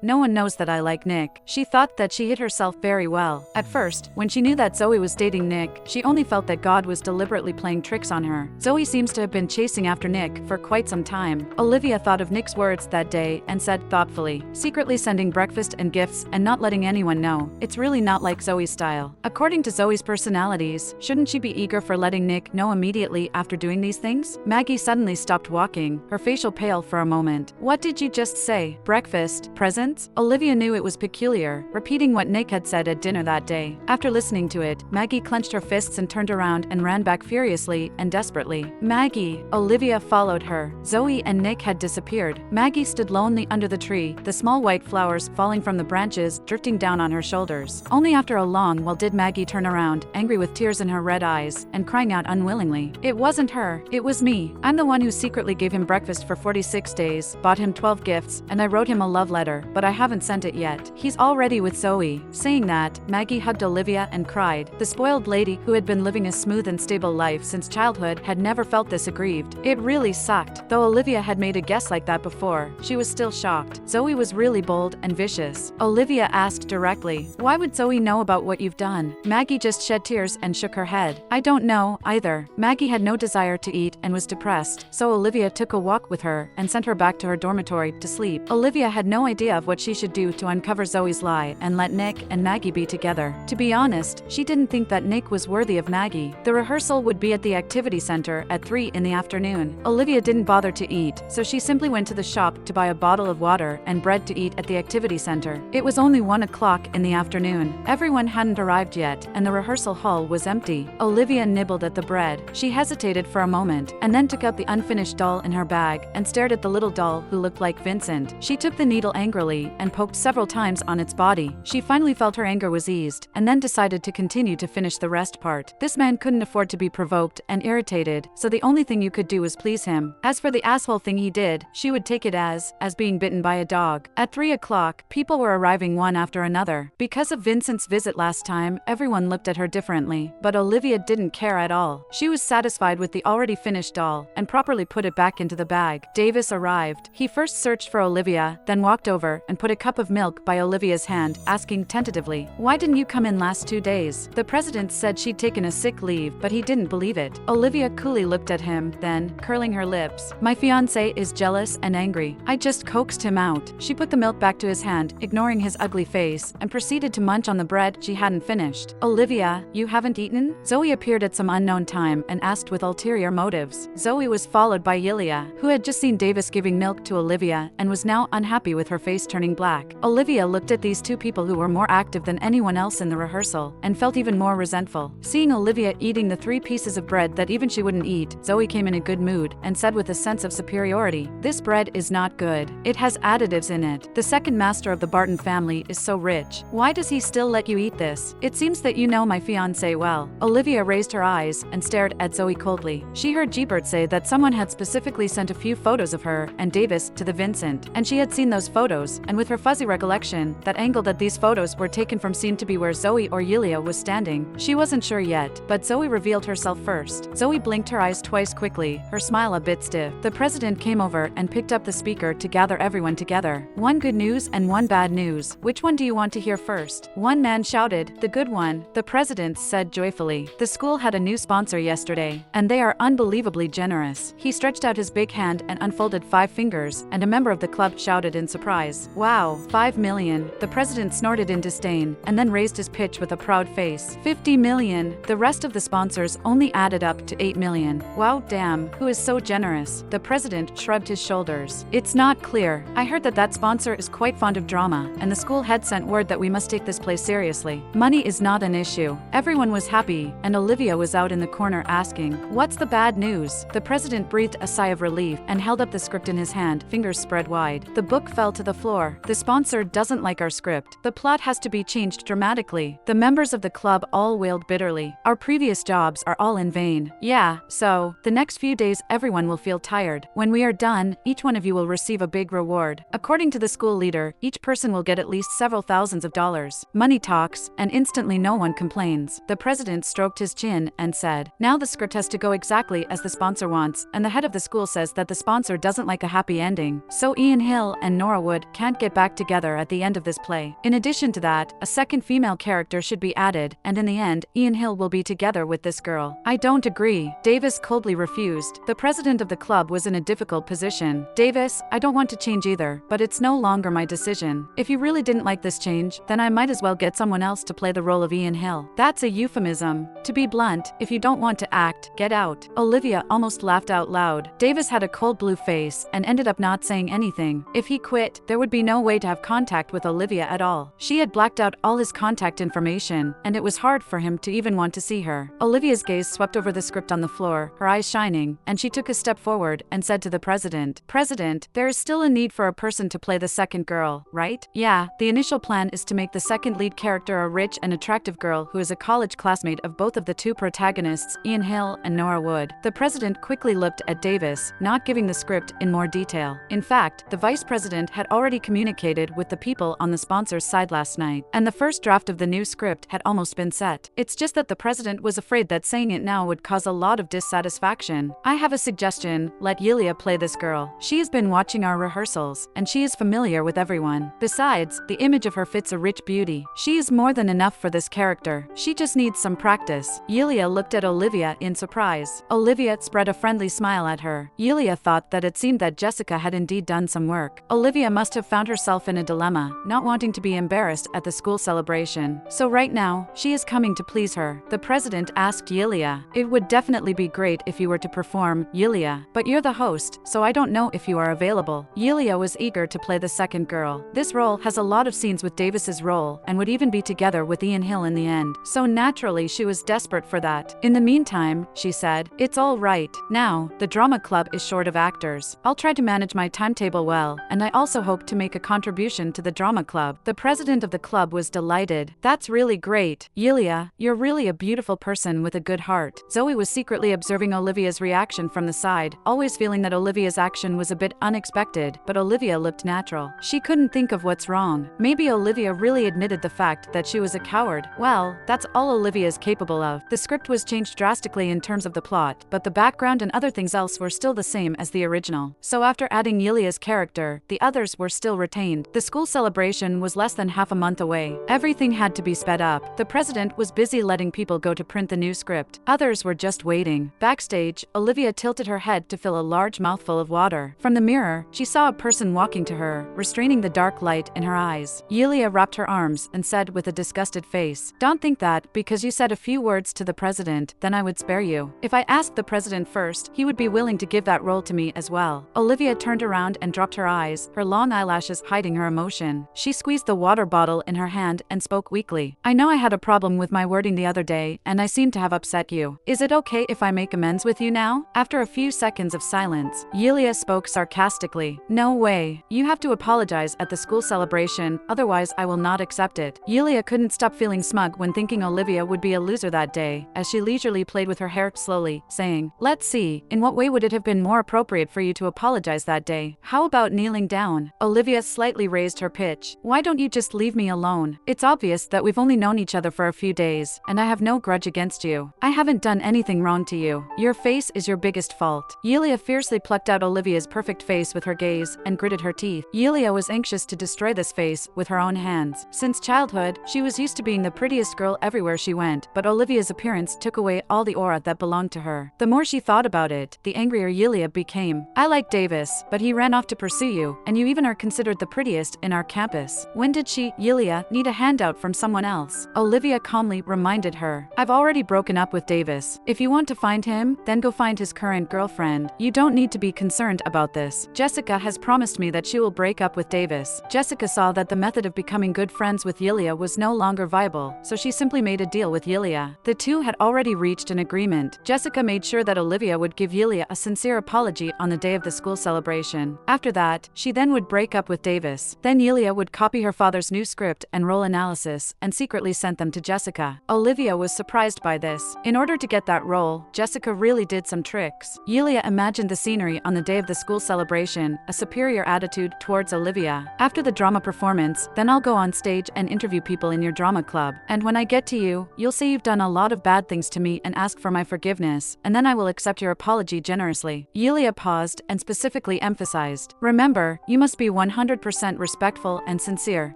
No one knows that I like Nick." She thought that she hid herself very well. At first, when she knew that Zoe was dating Nick, she only felt that God was deliberately playing tricks on her. Zoe seems to have been chasing after Nick for quite some time. Olivia thought of Nick's words that day and said thoughtfully, "Secretly sending breakfast and gifts and not letting anyone know. It's really not like Zoe's style." According to Zoe's personalities, shouldn't she be eager for letting Nick know immediately after doing these things? Maggie suddenly stopped walking, her facial pale for a moment. "What did you just say? Breakfast? Presents?" Olivia knew it was peculiar, repeating what Nick had said at dinner that day. After listening to it, Maggie clenched her fists and turned around and ran back furiously and desperately. "Maggie!" Olivia followed her. Zoe and Nick had disappeared. Maggie stood lonely under the tree, the small white flowers falling from the branches drifting down on her shoulders. Only after a long while did Maggie turn around, angry with tears in her red eyes, and crying out unwillingly, "It wasn't her, it was me. I'm the one who secretly gave him breakfast for 46 days, bought him 12 gifts, and I wrote him a love letter, but I haven't sent it yet. He's already with Zoe." Saying that, Maggie hugged Olivia and cried. The spoiled lady, who had been living a smooth and stable life since childhood, had never felt this aggrieved. It really sucked. Though Olivia had made a guess like that before, she was still shocked. Zoe was really bold and vicious. Olivia asked directly, "Why would Zoe know about what you've done?" Maggie just shed tears and shook her head. "I don't know, either." Maggie had no desire to eat and was depressed, so Olivia took a walk with her and sent her back to her dormitory to sleep. Olivia had no idea of what she should do to uncover Zoe's lie and let Nick and Maggie be together. To be honest, she didn't think that Nick was worthy of Maggie. The rehearsal would be at the activity center at 3 in the afternoon. Olivia didn't bother to eat, so she simply went to the shop to buy a bottle of water and bread to eat at the activity center. It was only 1 o'clock in the afternoon. Everyone hadn't arrived yet, and the rehearsal hall was empty. Olivia nibbled at the bread. She hesitated for a moment, and then took out the unfinished doll in her bag and stared at the little doll who looked like Vincent. She took the needle angrily and poked several times on its body. She finally felt her anger was eased, and then decided to continue to finish the rest part. This man couldn't afford to be provoked and irritated, so the only thing you could do was please him. As for the asshole thing he did, she would take it as being bitten by a dog. At 3 o'clock, people were arriving one after another. Because of Vincent's visit last time, everyone looked at her differently, but Olivia didn't care at all. She was satisfied with the already finished doll and properly put it back into the bag. Davis arrived. He first searched for Olivia, then walked over and put a cup of milk by Olivia's hand, asking tentatively, "Why didn't you come in last 2 days?" The president said she'd taken a sick leave, but he didn't believe it. Olivia coolly looked at him, then, curling her lips, "My fiancé is jealous and angry. I just coaxed him out." She put the milk back to his hand, ignoring his ugly face, and proceeded to munch on the bread she hadn't finished. "Olivia, you haven't eaten?" Zoe appeared at some unknown time and asked with ulterior motives. Zoe was followed by Yilia, who had just seen Davis giving milk to Olivia and was now unhappy with her face turning black. Olivia looked at these two people who were more active than anyone else in the rehearsal and felt even more resentful. Seeing Olivia eating the 3 pieces of bread that even she wouldn't eat, Zoe came in a good mood and said with a sense of superiority, "This bread is not good. It has additives in it. The second master of the Barton family is so rich. Why does he still let you eat this? It seems that you know my fiancé well." Olivia raised her eyes and stared at Zoe coldly. She heard Gbert say that someone had specifically sent a few photos of her and Davis to the Vincent, and she had seen those photos, and with her fuzzy recollection, that angle that these photos were taken from seemed to be where Zoe or Yilia was standing. She wasn't sure yet, but Zoe revealed herself first. Zoe blinked her eyes twice quickly, her smile a bit stiff. The president came over and picked up the speaker to gather everyone together. "One good news and one bad news. Which one do you want to hear first?" One man shouted, "The good one," the president said joyfully. "The school had a new sponsor yesterday, and they are unbelievably generous." He stretched out his big hand and unfolded 5 fingers, and a member of the club shouted in surprise, "Wow, 5 million. The president snorted in disdain, and then raised his pitch with a proud face. 50 million. The rest of the sponsors only added up to 8 million. Wow, damn, who is so generous? The president shrugged his shoulders. "It's not clear. I heard that sponsor is quite fond of drama, and the school head sent word that we must take this play seriously. Money is not an issue." Everyone was happy, and Olivia was out in the corner asking, "What's the bad news?" The president breathed a sigh of relief and held up the script in his hand, fingers spread wide. The book fell to the floor. The sponsor doesn't like our script. The plot has to be changed dramatically. The members of the club all wailed bitterly. Our previous jobs are all in vain. Yeah, so, the next few days everyone will feel tired. When we are done, each one of you will receive a big reward. According to the school leader, each person will get at least several thousands of dollars. Money talks, and instantly no one complains. The president stroked his chin and said, now the script has to go exactly as the sponsor wants, and the head of the school says that the sponsor doesn't like a happy ending. So Ian Hill and Nora Wood can't get back together at the end of this play. In addition to that, a second female character should be added, and in the end, Ian Hill will be together with this girl. I don't agree. Davis coldly refused. The president of the club was in a difficult position. Davis, I don't want to change either, but it's no longer my decision. If you really didn't like this change, then I might as well get someone else to play the role of Ian Hill. That's a euphemism. To be blunt, if you don't want to act, get out. Olivia almost laughed out loud. Davis had a cold blue face and ended up not saying anything. If he quit, there would be no way to have contact with Olivia at all. She had blacked out all his contact information, and it was hard for him to even want to see her. Olivia's gaze swept over the script on the floor, her eyes shining, and she took a step forward and said to the president, President, there is still a need for a person to play the second girl, right? Yeah, the initial plan is to make the second lead character a rich and attractive girl who is a college classmate of both of the two protagonists, Ian Hill and Nora Wood. The president quickly looked at Davis, not giving the script in more detail. In fact, the vice president had already communicated with the people on the sponsor's side last night, and the first draft of the new script had almost been set. It's just that the president was afraid that saying it now would cause a lot of dissatisfaction. I have a suggestion, let Yulia play this girl. She has been watching our rehearsals, and she is familiar with everyone. Besides, the image of her fits a rich beauty. She is more than enough for this character. She just needs some practice. Yulia looked at Olivia in surprise. Olivia spread a friendly smile at her. Yulia thought that it seemed that Jessica had indeed done some work. Olivia must have found herself in a dilemma, not wanting to be embarrassed at the school celebration. So right now, she is coming to please her. The president asked Yulia, it would definitely be great if you were to perform, Yulia, but you're the host, so I don't know if you are available. Yulia was eager to play the second girl. This role has a lot of scenes with Davis's role and would even be together with Ian Hill in the end. So naturally she was desperate for that. In the meantime, she said, it's all right. Now, the drama club is short of actors. I'll try to manage my timetable well, and I also hope to make a contribution to the drama club. The president of the club was delighted. That's really great. Yulia, you're really a beautiful person with a good heart. Zoe was secretly observing Olivia's reaction from the side, always feeling that Olivia's action was a bit unexpected, but Olivia looked natural. She couldn't think of what's wrong. Maybe Olivia really admitted the fact that she was a coward. Well, that's all Olivia is capable of. The script was changed drastically in terms of the plot, but the background and other things else were still the same as the original. So after adding Yulia's character, the others were still retained. The school celebration was less than half a month away. Everything had to be sped up. The president was busy letting people go to print the new script. Others were just waiting. Backstage, Olivia tilted her head to fill a large mouthful of water. From the mirror, she saw a person walking to her, restraining the dark light in her eyes. Yulia wrapped her arms and said with a disgusted face, don't think that, because you said a few words to the president, then I would spare you. If I asked the president first, he would be willing to give that role to me as well. Olivia turned around and dropped her eyes, her long eyelashes hiding her emotion. She squeezed the water bottle in her hand and spoke weakly. I know I had a problem with my wording the other day, and I seem to have upset you. Is it okay if I make amends with you now? After a few seconds of silence, Yulia spoke sarcastically. No way. You have to apologize at the school celebration, otherwise I will not accept it. Yulia couldn't stop feeling smug when thinking Olivia would be a loser that day, as she leisurely played with her hair slowly, saying, let's see, in what way would it have been more appropriate for you to apologize that day? How about kneeling down? Olivia slightly raised her pitch. Why don't you just leave me alone? It's obvious that we've only known each other for a few days, and I have no grudge against you. I haven't done anything wrong to you. Your face is your biggest fault. Yulia fiercely plucked out Olivia's perfect face with her gaze and gritted her teeth. Yulia was anxious to destroy this face with her own hands. Since childhood, she was used to being the prettiest girl everywhere she went, but Olivia's appearance took away all the aura that belonged to her. The more she thought about it, the angrier Yulia became. I like Davis, but he ran off to pursue you, and you even are considered the prettiest in our campus. When did she, Yulia, need a handout from someone else? Olivia calmly reminded her. I've already broken up with Davis. If you want to find him, then go find his current girlfriend. You don't need to be concerned about this. Jessica has promised me that she will break up with Davis. Jessica saw that the method of becoming good friends with Yulia was no longer viable, so she simply made a deal with Yulia. The two had already reached an agreement. Jessica made sure that Olivia would give Yulia a sincere apology on the day of the school celebration. After that, But she then would break up with Davis. Then Yulia would copy her father's new script and role analysis and secretly sent them to Jessica. Olivia was surprised by this. In order to get that role, Jessica really did some tricks. Yulia imagined the scenery on the day of the school celebration, a superior attitude towards Olivia. After the drama performance, then I'll go on stage and interview people in your drama club. And when I get to you, you'll say you've done a lot of bad things to me and ask for my forgiveness, and then I will accept your apology generously. Yulia paused and specifically emphasized, remember, you must be 100% respectful and sincere.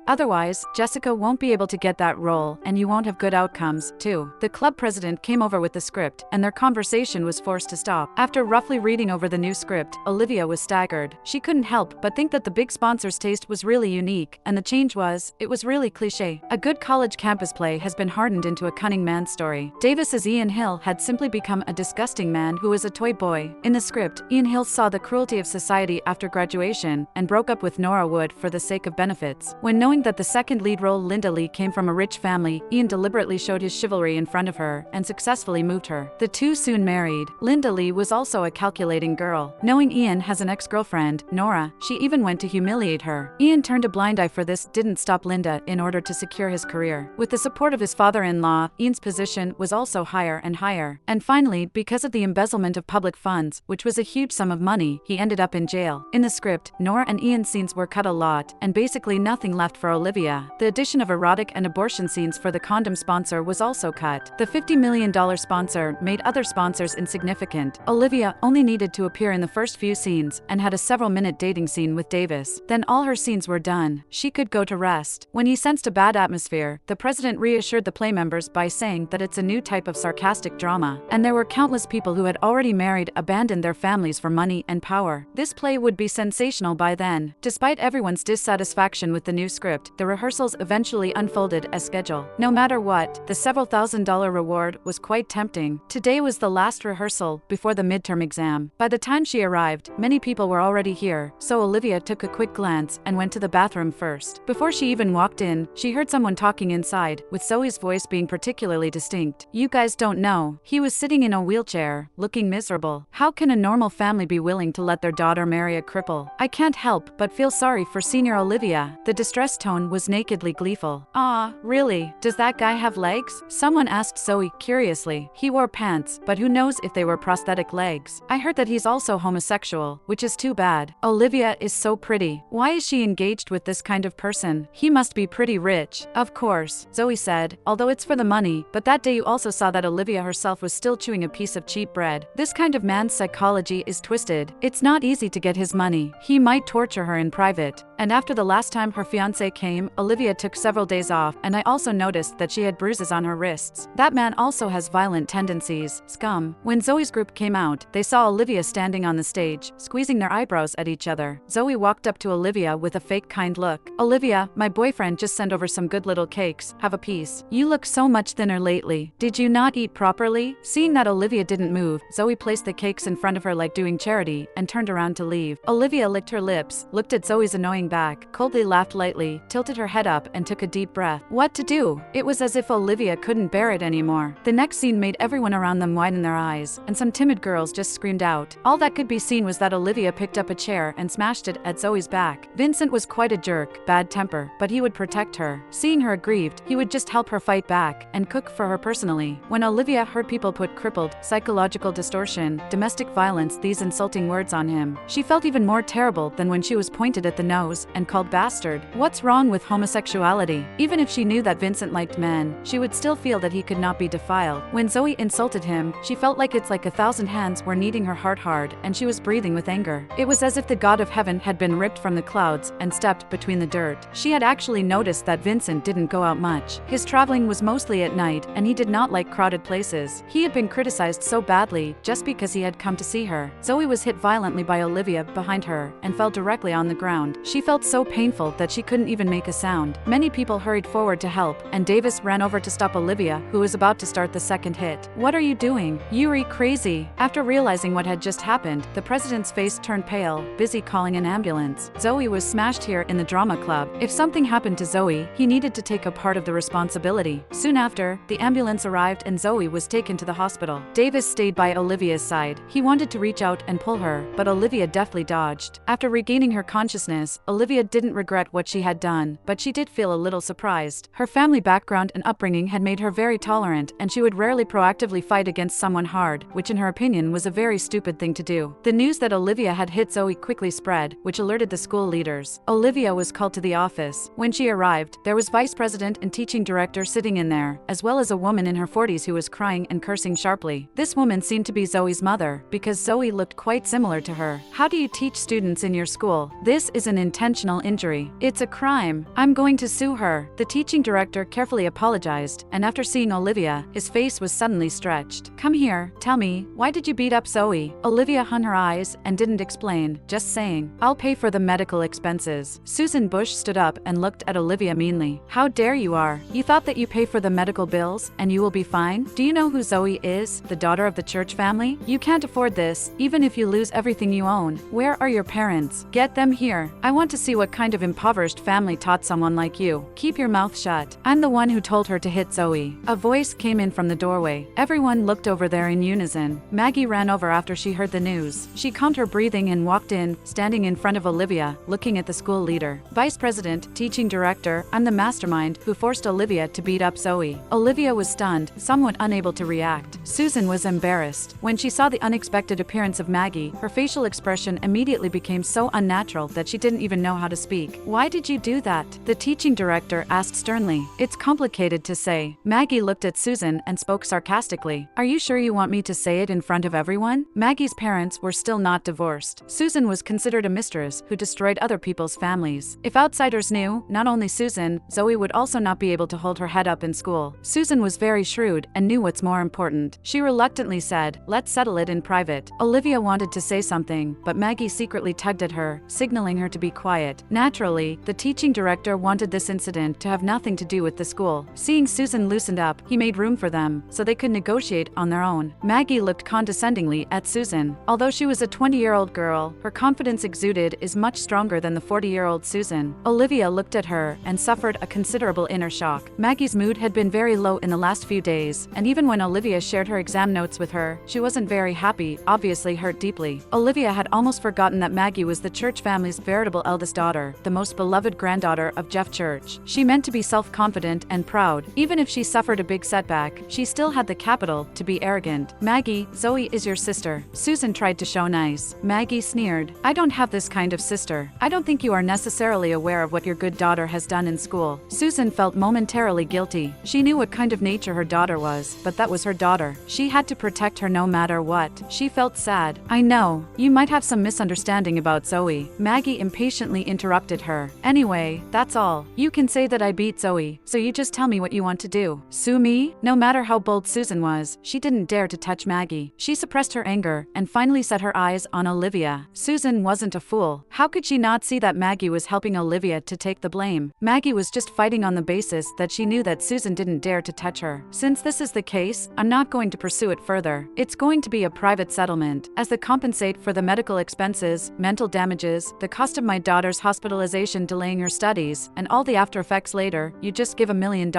Otherwise, Jessica won't be able to get that role and you won't have good outcomes, too. The club president came over with the script, and their conversation was forced to stop. After roughly reading over the new script, Olivia was staggered. She couldn't help but think that the big sponsor's taste was really unique, and the change was, it was really cliché. A good college campus play has been hardened into a cunning man's story. Davis's Ian Hill had simply become a disgusting man who was a toy boy. In the script, Ian Hill saw the cruelty of society after graduation and broke up with Nora Wood for the sake of benefits. When knowing that the second lead role Linda Lee came from a rich family, Ian deliberately showed his chivalry in front of her and successfully moved her. The two soon married. Linda Lee was also a calculating girl. Knowing Ian has an ex-girlfriend, Nora, she even went to humiliate her. Ian turned a blind eye for this, didn't stop Linda in order to secure his career. With the support of his father-in-law, Ian's position was also higher and higher. And finally, because of the embezzlement of public funds, which was a huge sum of money, he ended up in jail. In the script, Nora and Ian's scenes were cut a lot, and basically nothing left for Olivia. The addition of erotic and abortion scenes for the condom sponsor was also cut. The $50 million sponsor made other sponsors insignificant. Olivia only needed to appear in the first few scenes and had a several-minute dating scene with Davis. Then all her scenes were done. She could go to rest. When he sensed a bad atmosphere, the president reassured the play members by saying that it's a new type of sarcastic drama, and there were countless people who had already married, abandoned their families for money and power. This play would be sensational by then. Despite everyone's dissatisfaction with the new script, the rehearsals eventually unfolded as scheduled. No matter what, the several $1,000 reward was quite tempting. Today was the last rehearsal before the midterm exam. By the time she arrived, many people were already here, so Olivia took a quick glance and went to the bathroom first. Before she even walked in, she heard someone talking inside, with Zoe's voice being particularly distinct. You guys don't know. He was sitting in a wheelchair, looking miserable. How can a normal family be willing to let their daughter marry a cripple? I can't help but feel sorry for senior Olivia. The distressed tone was nakedly gleeful. Ah, really? Does that guy have legs? Someone asked Zoe, curiously. He wore pants, but who knows if they were prosthetic legs. I heard that he's also homosexual, which is too bad. Olivia is so pretty. Why is she engaged with this kind of person? He must be pretty rich. Of course, Zoe said, although it's for the money, but that day you also saw that Olivia herself was still chewing a piece of cheap bread. This kind of man's psychology is twisted. It's not easy to get his money. He might torture her in private. And after the last time her fiancé came, Olivia took several days off, and I also noticed that she had bruises on her wrists. That man also has violent tendencies. Scum. When Zoe's group came out, they saw Olivia standing on the stage, squeezing their eyebrows at each other. Zoe walked up to Olivia with a fake kind look. Olivia, my boyfriend just sent over some good little cakes. Have a piece. You look so much thinner lately. Did you not eat properly? Seeing that Olivia didn't move, Zoe placed the cakes in front of her like doing charity, and turned around to leave. Olivia licked her lips, looked at Zoe's annoying back, coldly laughed lightly, tilted her head up and took a deep breath. What to do? It was as if Olivia couldn't bear it anymore. The next scene made everyone around them widen their eyes, and some timid girls just screamed out. All that could be seen was that Olivia picked up a chair and smashed it at Zoe's back. Vincent was quite a jerk, bad temper, but he would protect her. Seeing her aggrieved, he would just help her fight back and cook for her personally. When Olivia heard people put crippled, psychological distortion, domestic violence, these insulting words on him, she felt even more terrible than when she was pointed at the nose and called bastard. What's wrong with homosexuality? Even if she knew that Vincent liked men, she would still feel that he could not be defiled. When Zoe insulted him, she felt like it's like 1,000 hands were kneading her heart hard, and she was breathing with anger. It was as if the god of heaven had been ripped from the clouds and stepped between the dirt. She had actually noticed that Vincent didn't go out much. His traveling was mostly at night, and he did not like crowded places. He had been criticized so badly just because he had come to see her. Zoe was hit violently by Olivia behind her and fell directly on the ground. She felt so painful that she couldn't even make a sound. Many people hurried forward to help, and Davis ran over to stop Olivia, who was about to start the second hit. "What are you doing? Yuri, crazy." After realizing what had just happened, the president's face turned pale, busy calling an ambulance. Zoe was smashed here in the drama club. If something happened to Zoe, he needed to take a part of the responsibility. Soon after, the ambulance arrived and Zoe was taken to the hospital. Davis stayed by Olivia's side. He wanted to reach out and pull her, but Olivia deftly dodged. After regaining her consciousness, Olivia didn't regret what she had done, but she did feel a little surprised. Her family background and upbringing had made her very tolerant, and she would rarely proactively fight against someone hard, which in her opinion was a very stupid thing to do. The news that Olivia had hit Zoe quickly spread, which alerted the school leaders. Olivia was called to the office. When she arrived, there was vice president and teaching director sitting in there, as well as a woman in her 40s who was crying and cursing sharply. This woman seemed to be Zoe's mother, because Zoe looked quite similar to her. "How do you teach students in your school? This is an intentional injury. It's a crime. I'm going to sue her." The teaching director carefully apologized, and after seeing Olivia, his face was suddenly stretched. "Come here, tell me, why did you beat up Zoe?" Olivia hung her eyes and didn't explain, just saying, "I'll pay for the medical expenses." Susan Bush stood up and looked at Olivia meanly. "How dare you are? You thought that you pay for the medical bills and you will be fine? Do you know who Zoe is? The daughter of the church family? You can't afford this, even if you lose everything you own. Where are your parents? Get them here. I want to see what kind of impoverished family taught someone like you. Keep your mouth shut. I'm the one who told her to hit Zoe." A voice came in from the doorway. Everyone looked over there in unison. Maggie ran over after she heard the news. She calmed her breathing and walked in, standing in front of Olivia, looking at the school leader. "Vice president, teaching director, I'm the mastermind who forced Olivia to beat up Zoe." Olivia was stunned, somewhat unable to react. Susan was embarrassed. When she saw the unexpected appearance of Maggie, her facial expression immediately became so unnatural that she didn't even know how to speak. "Why did you do that?" the teaching director asked sternly. "It's complicated to say." Maggie looked at Susan and spoke sarcastically. "Are you sure you want me to say it in front of everyone?" Maggie's parents were still not divorced. Susan was considered a mistress who destroyed other people's families. If outsiders knew, not only Susan, Zoe would also not be able to hold her head up in school. Susan was very shrewd and knew what's more important. She reluctantly said, "Let's settle it in private." Olivia wanted to say something, but Maggie secretly tugged at her, signaling her to be quiet. Naturally, the teaching director wanted this incident to have nothing to do with the school. Seeing Susan loosened up, he made room for them, so they could negotiate on their own. Maggie looked condescendingly at Susan. Although she was a 20-year-old girl, her confidence exuded is much stronger than the 40-year-old Susan. Olivia looked at her and suffered a considerable inner shock. Maggie's mood had been very low in the last few days, and even when Olivia shared her exam notes with her, she wasn't very happy, obviously hurt deeply. Olivia had almost forgotten that Maggie was the church family's veritable eldest daughter, the most beloved granddaughter of Jeff Church. She meant to be self-confident and proud. Even if she suffered a big setback, she still had the capital to be arrogant. "Maggie, Zoe is your sister." Susan tried to show nice. Maggie sneered. "I don't have this kind of sister. I don't think you are necessarily aware of what your good daughter has done in school." Susan felt momentarily guilty. She knew what kind of nature her daughter was, but that was her daughter. She had to protect her no matter what. She felt sad. "I know, you might have some misunderstanding about Zoe." Maggie impatiently interrupted her. "Anyway, that's all. You can say that I beat Zoe, so you just tell me what you want to do. Sue me?" No matter how bold Susan was, she didn't dare to touch Maggie. She suppressed her anger and finally set her eyes on Olivia. Susan wasn't a fool. How could she not see that Maggie was helping Olivia to take the blame? Maggie was just fighting on the basis that she knew that Susan didn't dare to touch her. "Since this is the case, I'm not going to pursue it further. It's going to be a private settlement. As the compensate for the medical expenses, mental damages, the cost of my daughter's hospitalization delaying her studies, and all the after effects later, you just give $1 million.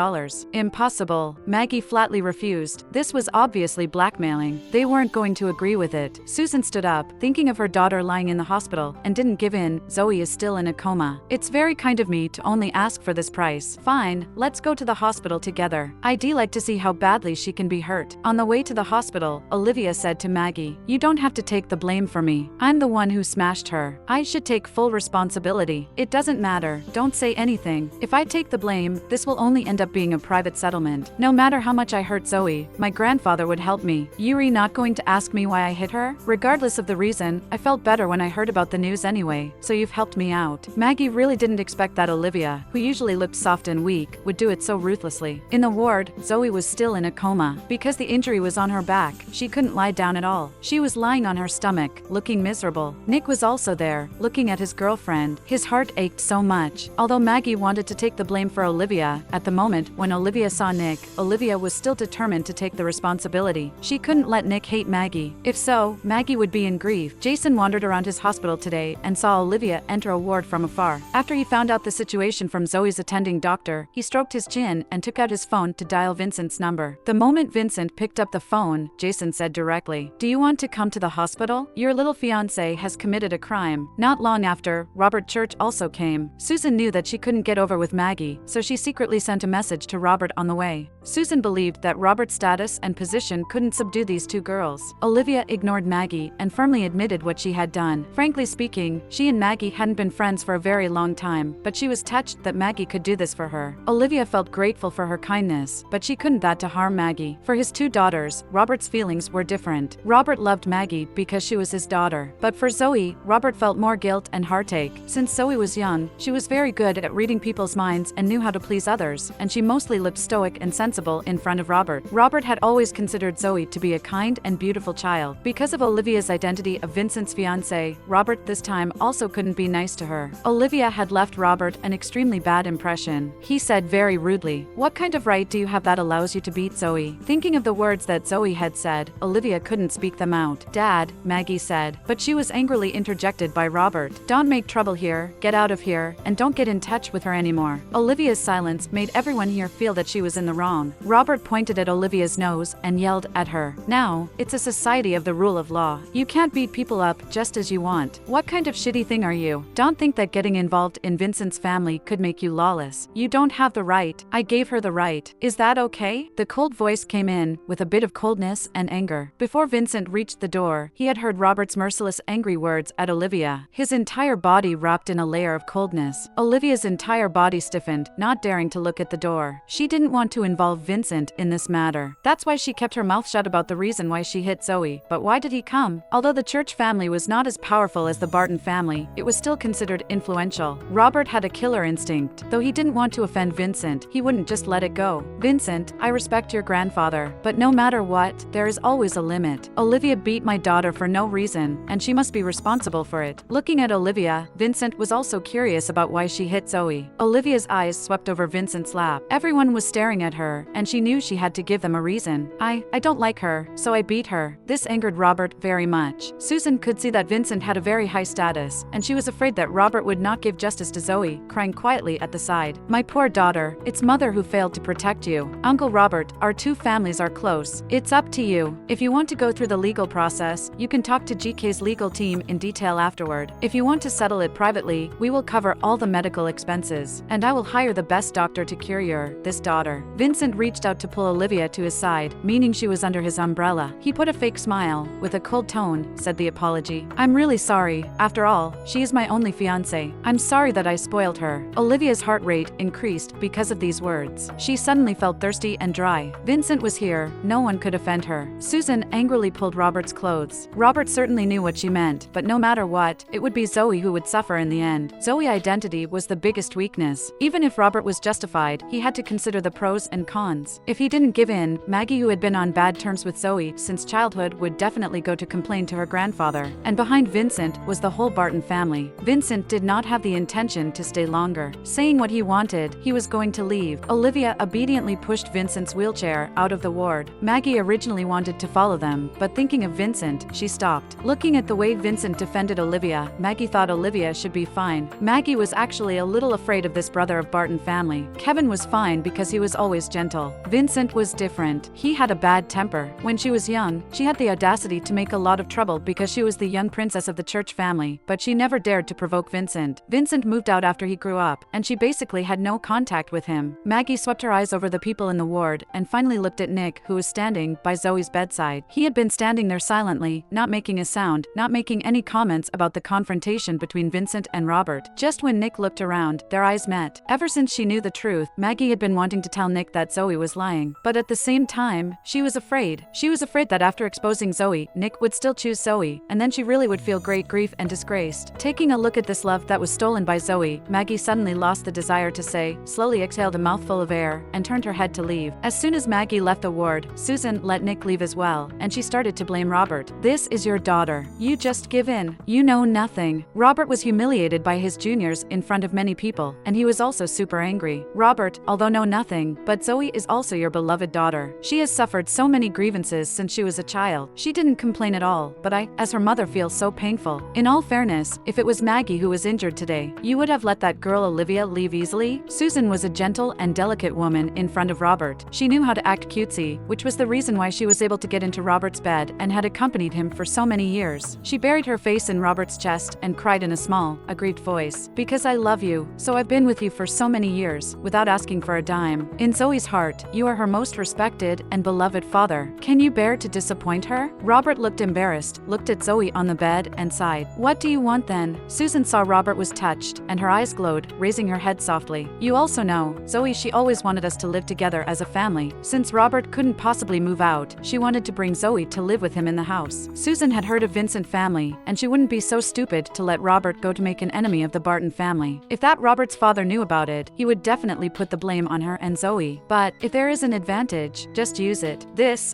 Impossible. Maggie flatly refused. This was obviously blackmailing. They weren't going to agree with it. Susan stood up, thinking of her daughter lying in the hospital, and didn't give in. "Zoe is still in a coma. It's very kind of me to only ask for this price. Fine, let's go to the hospital together. I'd like to see how badly she can be hurt." On the way to the hospital, Olivia said to Maggie, "You don't have to take the blame for me. I'm the one who smashed her. I should take full responsibility. It doesn't matter. Don't say anything. If I take the blame, this will only end up being a private settlement. No matter how much I hurt Zoe, my grandfather would help me. Yuri not going to ask me why I hit her? Regardless of the reason, I felt better when I heard about the news anyway, so you've helped me out." Maggie really didn't expect that Olivia, who usually looked soft and weak, would do it so ruthlessly. In the ward, Zoe was still in a coma. Because the injury was on her back, she couldn't lie down at all. She was lying on her stomach, looking miserable. Nick was also there, looking at his girlfriend. boyfriend. His heart ached so much. Although Maggie wanted to take the blame for Olivia, at the moment when Olivia saw Nick, Olivia was still determined to take the responsibility. She couldn't let Nick hate Maggie. If so, Maggie would be in grief. Jason wandered around his hospital today and saw Olivia enter a ward from afar. After he found out the situation from Zoe's attending doctor, he stroked his chin and took out his phone to dial Vincent's number. The moment Vincent picked up the phone, Jason said directly, "Do you want to come to the hospital? Your little fiancé has committed a crime." Not long after, Robert Church also came. Susan knew that she couldn't get over with Maggie, so she secretly sent a message to Robert on the way. Susan believed that Robert's status and position couldn't subdue these two girls. Olivia ignored Maggie and firmly admitted what she had done. Frankly speaking, she and Maggie hadn't been friends for a very long time, but she was touched that Maggie could do this for her. Olivia felt grateful for her kindness, but she couldn't that to harm Maggie. For his two daughters, Robert's feelings were different. Robert loved Maggie because she was his daughter. But for Zoe, Robert felt more guilt and heartache. Since Zoe was young, she was very good at reading people's minds and knew how to please others, and she mostly looked stoic and sensible in front of Robert. Robert had always considered Zoe to be a kind and beautiful child. Because of Olivia's identity of Vincent's fiancé, Robert this time also couldn't be nice to her. Olivia had left Robert an extremely bad impression. He said very rudely, "What kind of right do you have that allows you to beat Zoe?" Thinking of the words that Zoe had said, Olivia couldn't speak them out. "Dad," Maggie said, but she was angrily interjected by Robert. "Don't make trouble here, get out of here, and don't get in touch with her anymore." Olivia's silence made everyone here feel that she was in the wrong. Robert pointed at Olivia's nose and yelled at her, "Now, it's a society of the rule of law. You can't beat people up just as you want. What kind of shitty thing are you? Don't think that getting involved in Vincent's family could make you lawless. You don't have the right. I gave her the right. Is that okay?" The cold voice came in, with a bit of coldness and anger. Before Vincent reached the door, he had heard Robert's merciless angry words at Olivia. His entire body wrapped in a layer of coldness. Olivia's entire body stiffened, not daring to look at the door. She didn't want to involve Vincent in this matter. That's why she kept her mouth shut about the reason why she hit Zoe. But why did he come? Although the Church family was not as powerful as the Barton family, it was still considered influential. Robert had a killer instinct. Though he didn't want to offend Vincent, he wouldn't just let it go. "Vincent, I respect your grandfather, but no matter what, there is always a limit. Olivia beat my daughter for no reason, and she must be responsible for it." Looking at Olivia, Vincent was also curious about why she hit Zoe. Olivia's eyes swept over Vincent's lap. Everyone was staring at her, and she knew she had to give them a reason. I don't like her, so I beat her." This angered Robert very much. Susan could see that Vincent had a very high status, and she was afraid that Robert would not give justice to Zoe, crying quietly at the side. "My poor daughter, it's mother who failed to protect you. Uncle Robert, our two families are close. It's up to you. If you want to go through the legal process, you can talk to GK's legal team in detail afterward. If you want to settle it privately, we will cover all the medical expenses, and I will hire the best doctor to cure this daughter." Vincent reached out to pull Olivia to his side, meaning she was under his umbrella. He put a fake smile, with a cold tone, said the apology. "I'm really sorry. After all, she is my only fiancé. I'm sorry that I spoiled her." Olivia's heart rate increased because of these words. She suddenly felt thirsty and dry. Vincent was here. No one could offend her. Susan angrily pulled Robert's clothes. Robert certainly knew what she meant, but no matter what, it would be Zoe who would suffer in the end. Zoe's identity was the biggest weakness. Even if Robert was justified, he had to consider the pros and cons. If he didn't give in, Maggie, who had been on bad terms with Zoe since childhood, would definitely go to complain to her grandfather. And behind Vincent was the whole Barton family. Vincent did not have the intention to stay longer. Saying what he wanted, he was going to leave. Olivia obediently pushed Vincent's wheelchair out of the ward. Maggie originally wanted to follow them, but thinking of Vincent, she stopped. Looking at the way Vincent defended Olivia, Maggie thought Olivia should be fine. Maggie was actually a little afraid of this brother of Barton family. Kevin was fine because he was always gentle. Vincent was different. He had a bad temper. When she was young, she had the audacity to make a lot of trouble because she was the young princess of the Church family, but she never dared to provoke Vincent. Vincent moved out after he grew up, and she basically had no contact with him. Maggie swept her eyes over the people in the ward and finally looked at Nick, who was standing by Zoe's bedside. He had been standing there silently, not making a sound, not making any comments about the confrontation between Vincent and Robert. Just when Nick looked around, their eyes met. Ever since she knew the truth, Maggie had been wanting to tell Nick that Zoe was lying. But at the same time, she was afraid. She was afraid that after exposing Zoe, Nick would still choose Zoe, and then she really would feel great grief and disgraced. Taking a look at this love that was stolen by Zoe, Maggie suddenly lost the desire to say, slowly exhaled a mouthful of air, and turned her head to leave. As soon as Maggie left the ward, Susan let Nick leave as well, and she started to blame Robert. "This is your daughter. You just give in. You know nothing." Robert was humiliated by his juniors in front of many people, and he was also super angry. Robert, although know nothing, but Zoe is also your beloved daughter. She has suffered so many grievances since she was a child. She didn't complain at all, but I, as her mother, feel so painful. In all fairness, if it was Maggie who was injured today, you would have let that girl Olivia leave easily? Susan was a gentle and delicate woman in front of Robert. She knew how to act cutesy, which was the reason why she was able to get into Robert's bed and had accompanied him for so many years. She buried her face in Robert's chest and cried in a small, aggrieved voice, "Because I love you, so I've been with you for so many years, without asking for a dime. In Zoe's heart, you are her most respected and beloved father. Can you bear to disappoint her?" Robert looked embarrassed, looked at Zoe on the bed, and sighed. "What do you want then?" Susan saw Robert was touched, and her eyes glowed, raising her head softly. "You also know, Zoe, she always wanted us to live together as a family. Since Robert couldn't possibly move out, she wanted to bring Zoe to live with him in the house." Susan had heard of Vincent family, and she wouldn't be so stupid to let Robert go to make an enemy of the Barton family. If that Robert's father knew about it, he would definitely put the blame on her and Zoe. But if there is an advantage, just use it.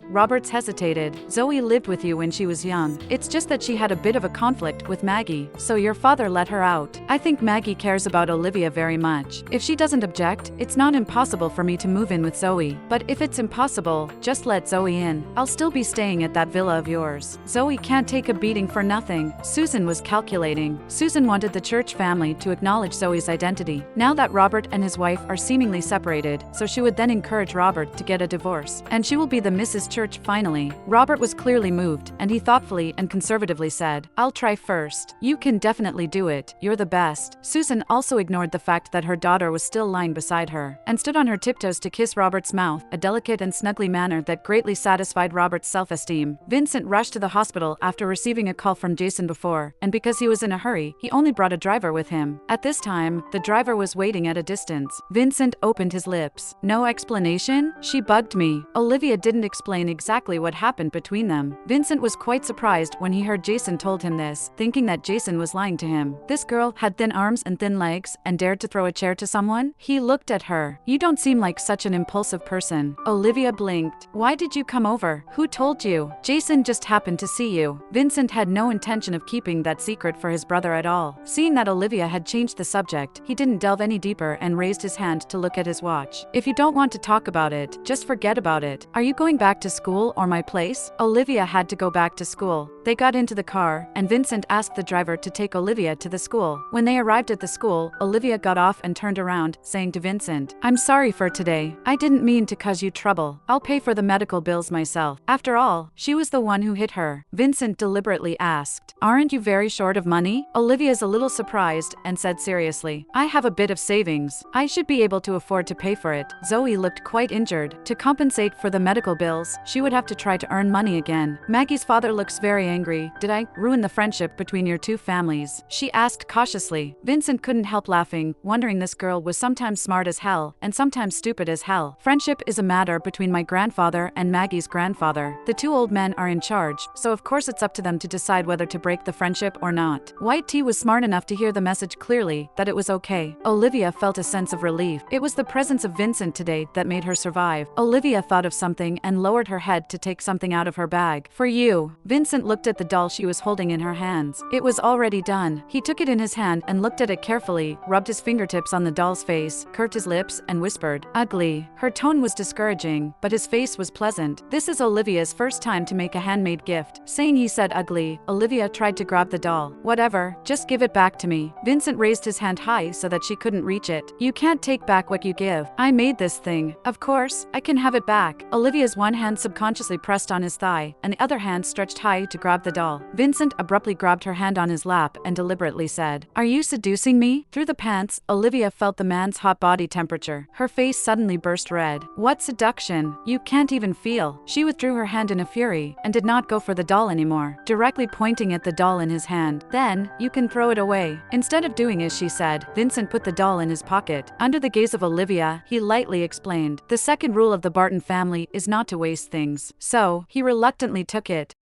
Robert's hesitated. "Zoe lived with you when she was young. It's just that she had a bit of a conflict with Maggie, so your father let her out. I think Maggie cares about Olivia very much. If she doesn't object, it's not impossible for me to move in with Zoe. But if it's impossible, just let Zoe in. I'll still be staying at that villa of yours. Zoe can't take a beating for nothing." Susan was calculating. Susan wanted the Church family to acknowledge Zoe's identity, now that Robert and his wife are seemingly separated, so she would then encourage Robert to get a divorce. And she will be the Mrs. Church finally. Robert was clearly moved, and he thoughtfully and conservatively said, "I'll try first. You can definitely do it. You're the best." Susan also ignored the fact that her daughter was still lying beside her, and stood on her tiptoes to kiss Robert's mouth, a delicate and snuggly manner that greatly satisfied Robert's self-esteem. Vincent rushed to the hospital after receiving a call from Jason before, and because he was in a hurry, he only brought a driver with him. At this time, the driver was waiting at a distance. Vincent opened his lips. "No explanation? She bugged me." Olivia didn't explain exactly what happened between them. Vincent was quite surprised when he heard Jason told him this, thinking that Jason was lying to him. This girl had thin arms and thin legs and dared to throw a chair to someone? He looked at her. "You don't seem like such an impulsive person." Olivia blinked. "Why did you come over? Who told you?" "Jason just happened to see you." Vincent had no intention of keeping that secret for his brother at all. Seeing that Olivia had changed the subject, he didn't delve any deeper and raised his hand to look at his watch. "If you don't want to talk about it, just forget about it. Are you going back to school or my place?" Olivia had to go back to school. They got into the car, and Vincent asked the driver to take Olivia to the school. When they arrived at the school, Olivia got off and turned around, saying to Vincent, "I'm sorry for today. I didn't mean to cause you trouble. I'll pay for the medical bills myself." After all, she was the one who hit her. Vincent deliberately asked, "Aren't you very short of money?" Olivia's a little surprised and said seriously, "I have a bit of savings. I should be able to afford to pay for it." Zoe looked quite injured. To compensate for the medical bills, she would have to try to earn money again. "Maggie's father looks very angry. Did I ruin the friendship between your two families?" she asked cautiously. Vincent couldn't help laughing, wondering this girl was sometimes smart as hell and sometimes stupid as hell. "Friendship is a matter between my grandfather and Maggie's grandfather. The two old men are in charge, so of course it's up to them to decide whether to break the friendship or not." White Tea was smart enough to hear the message clearly, that it was okay. Olivia felt a sense of relief. It was the presence of Vincent today that made her survive. Olivia thought of something and lowered her head to take something out of her bag. "For you." Vincent looked at the doll she was holding in her hands. It was already done. He took it in his hand and looked at it carefully, rubbed his fingertips on the doll's face, curved his lips, and whispered, "Ugly." Her tone was discouraging, but his face was pleasant. This is Olivia's first time to make a handmade gift. Saying he said ugly, Olivia tried to grab the doll. "Whatever, just give it back to me." Vincent raised his hand high so that she couldn't reach it. "You can't take back what you give. I made this thing. Of course, I can have it back." Olivia's one hand subconsciously pressed on his thigh, and the other hand stretched high to grab the doll. Vincent abruptly grabbed her hand on his lap and deliberately said, "Are you seducing me?" Through the pants, Olivia felt the man's hot body temperature. Her face suddenly burst red. "What seduction? You can't even feel." She withdrew her hand in a fury and did not go for the doll anymore, directly pointing at the doll in his hand. "Then, you can throw it away." Instead of doing as she said, Vincent put the doll in his pocket. Under the gaze of Olivia, he lightly explained, "The second rule of the Barton family is not to waste things." So, he reluctantly took it.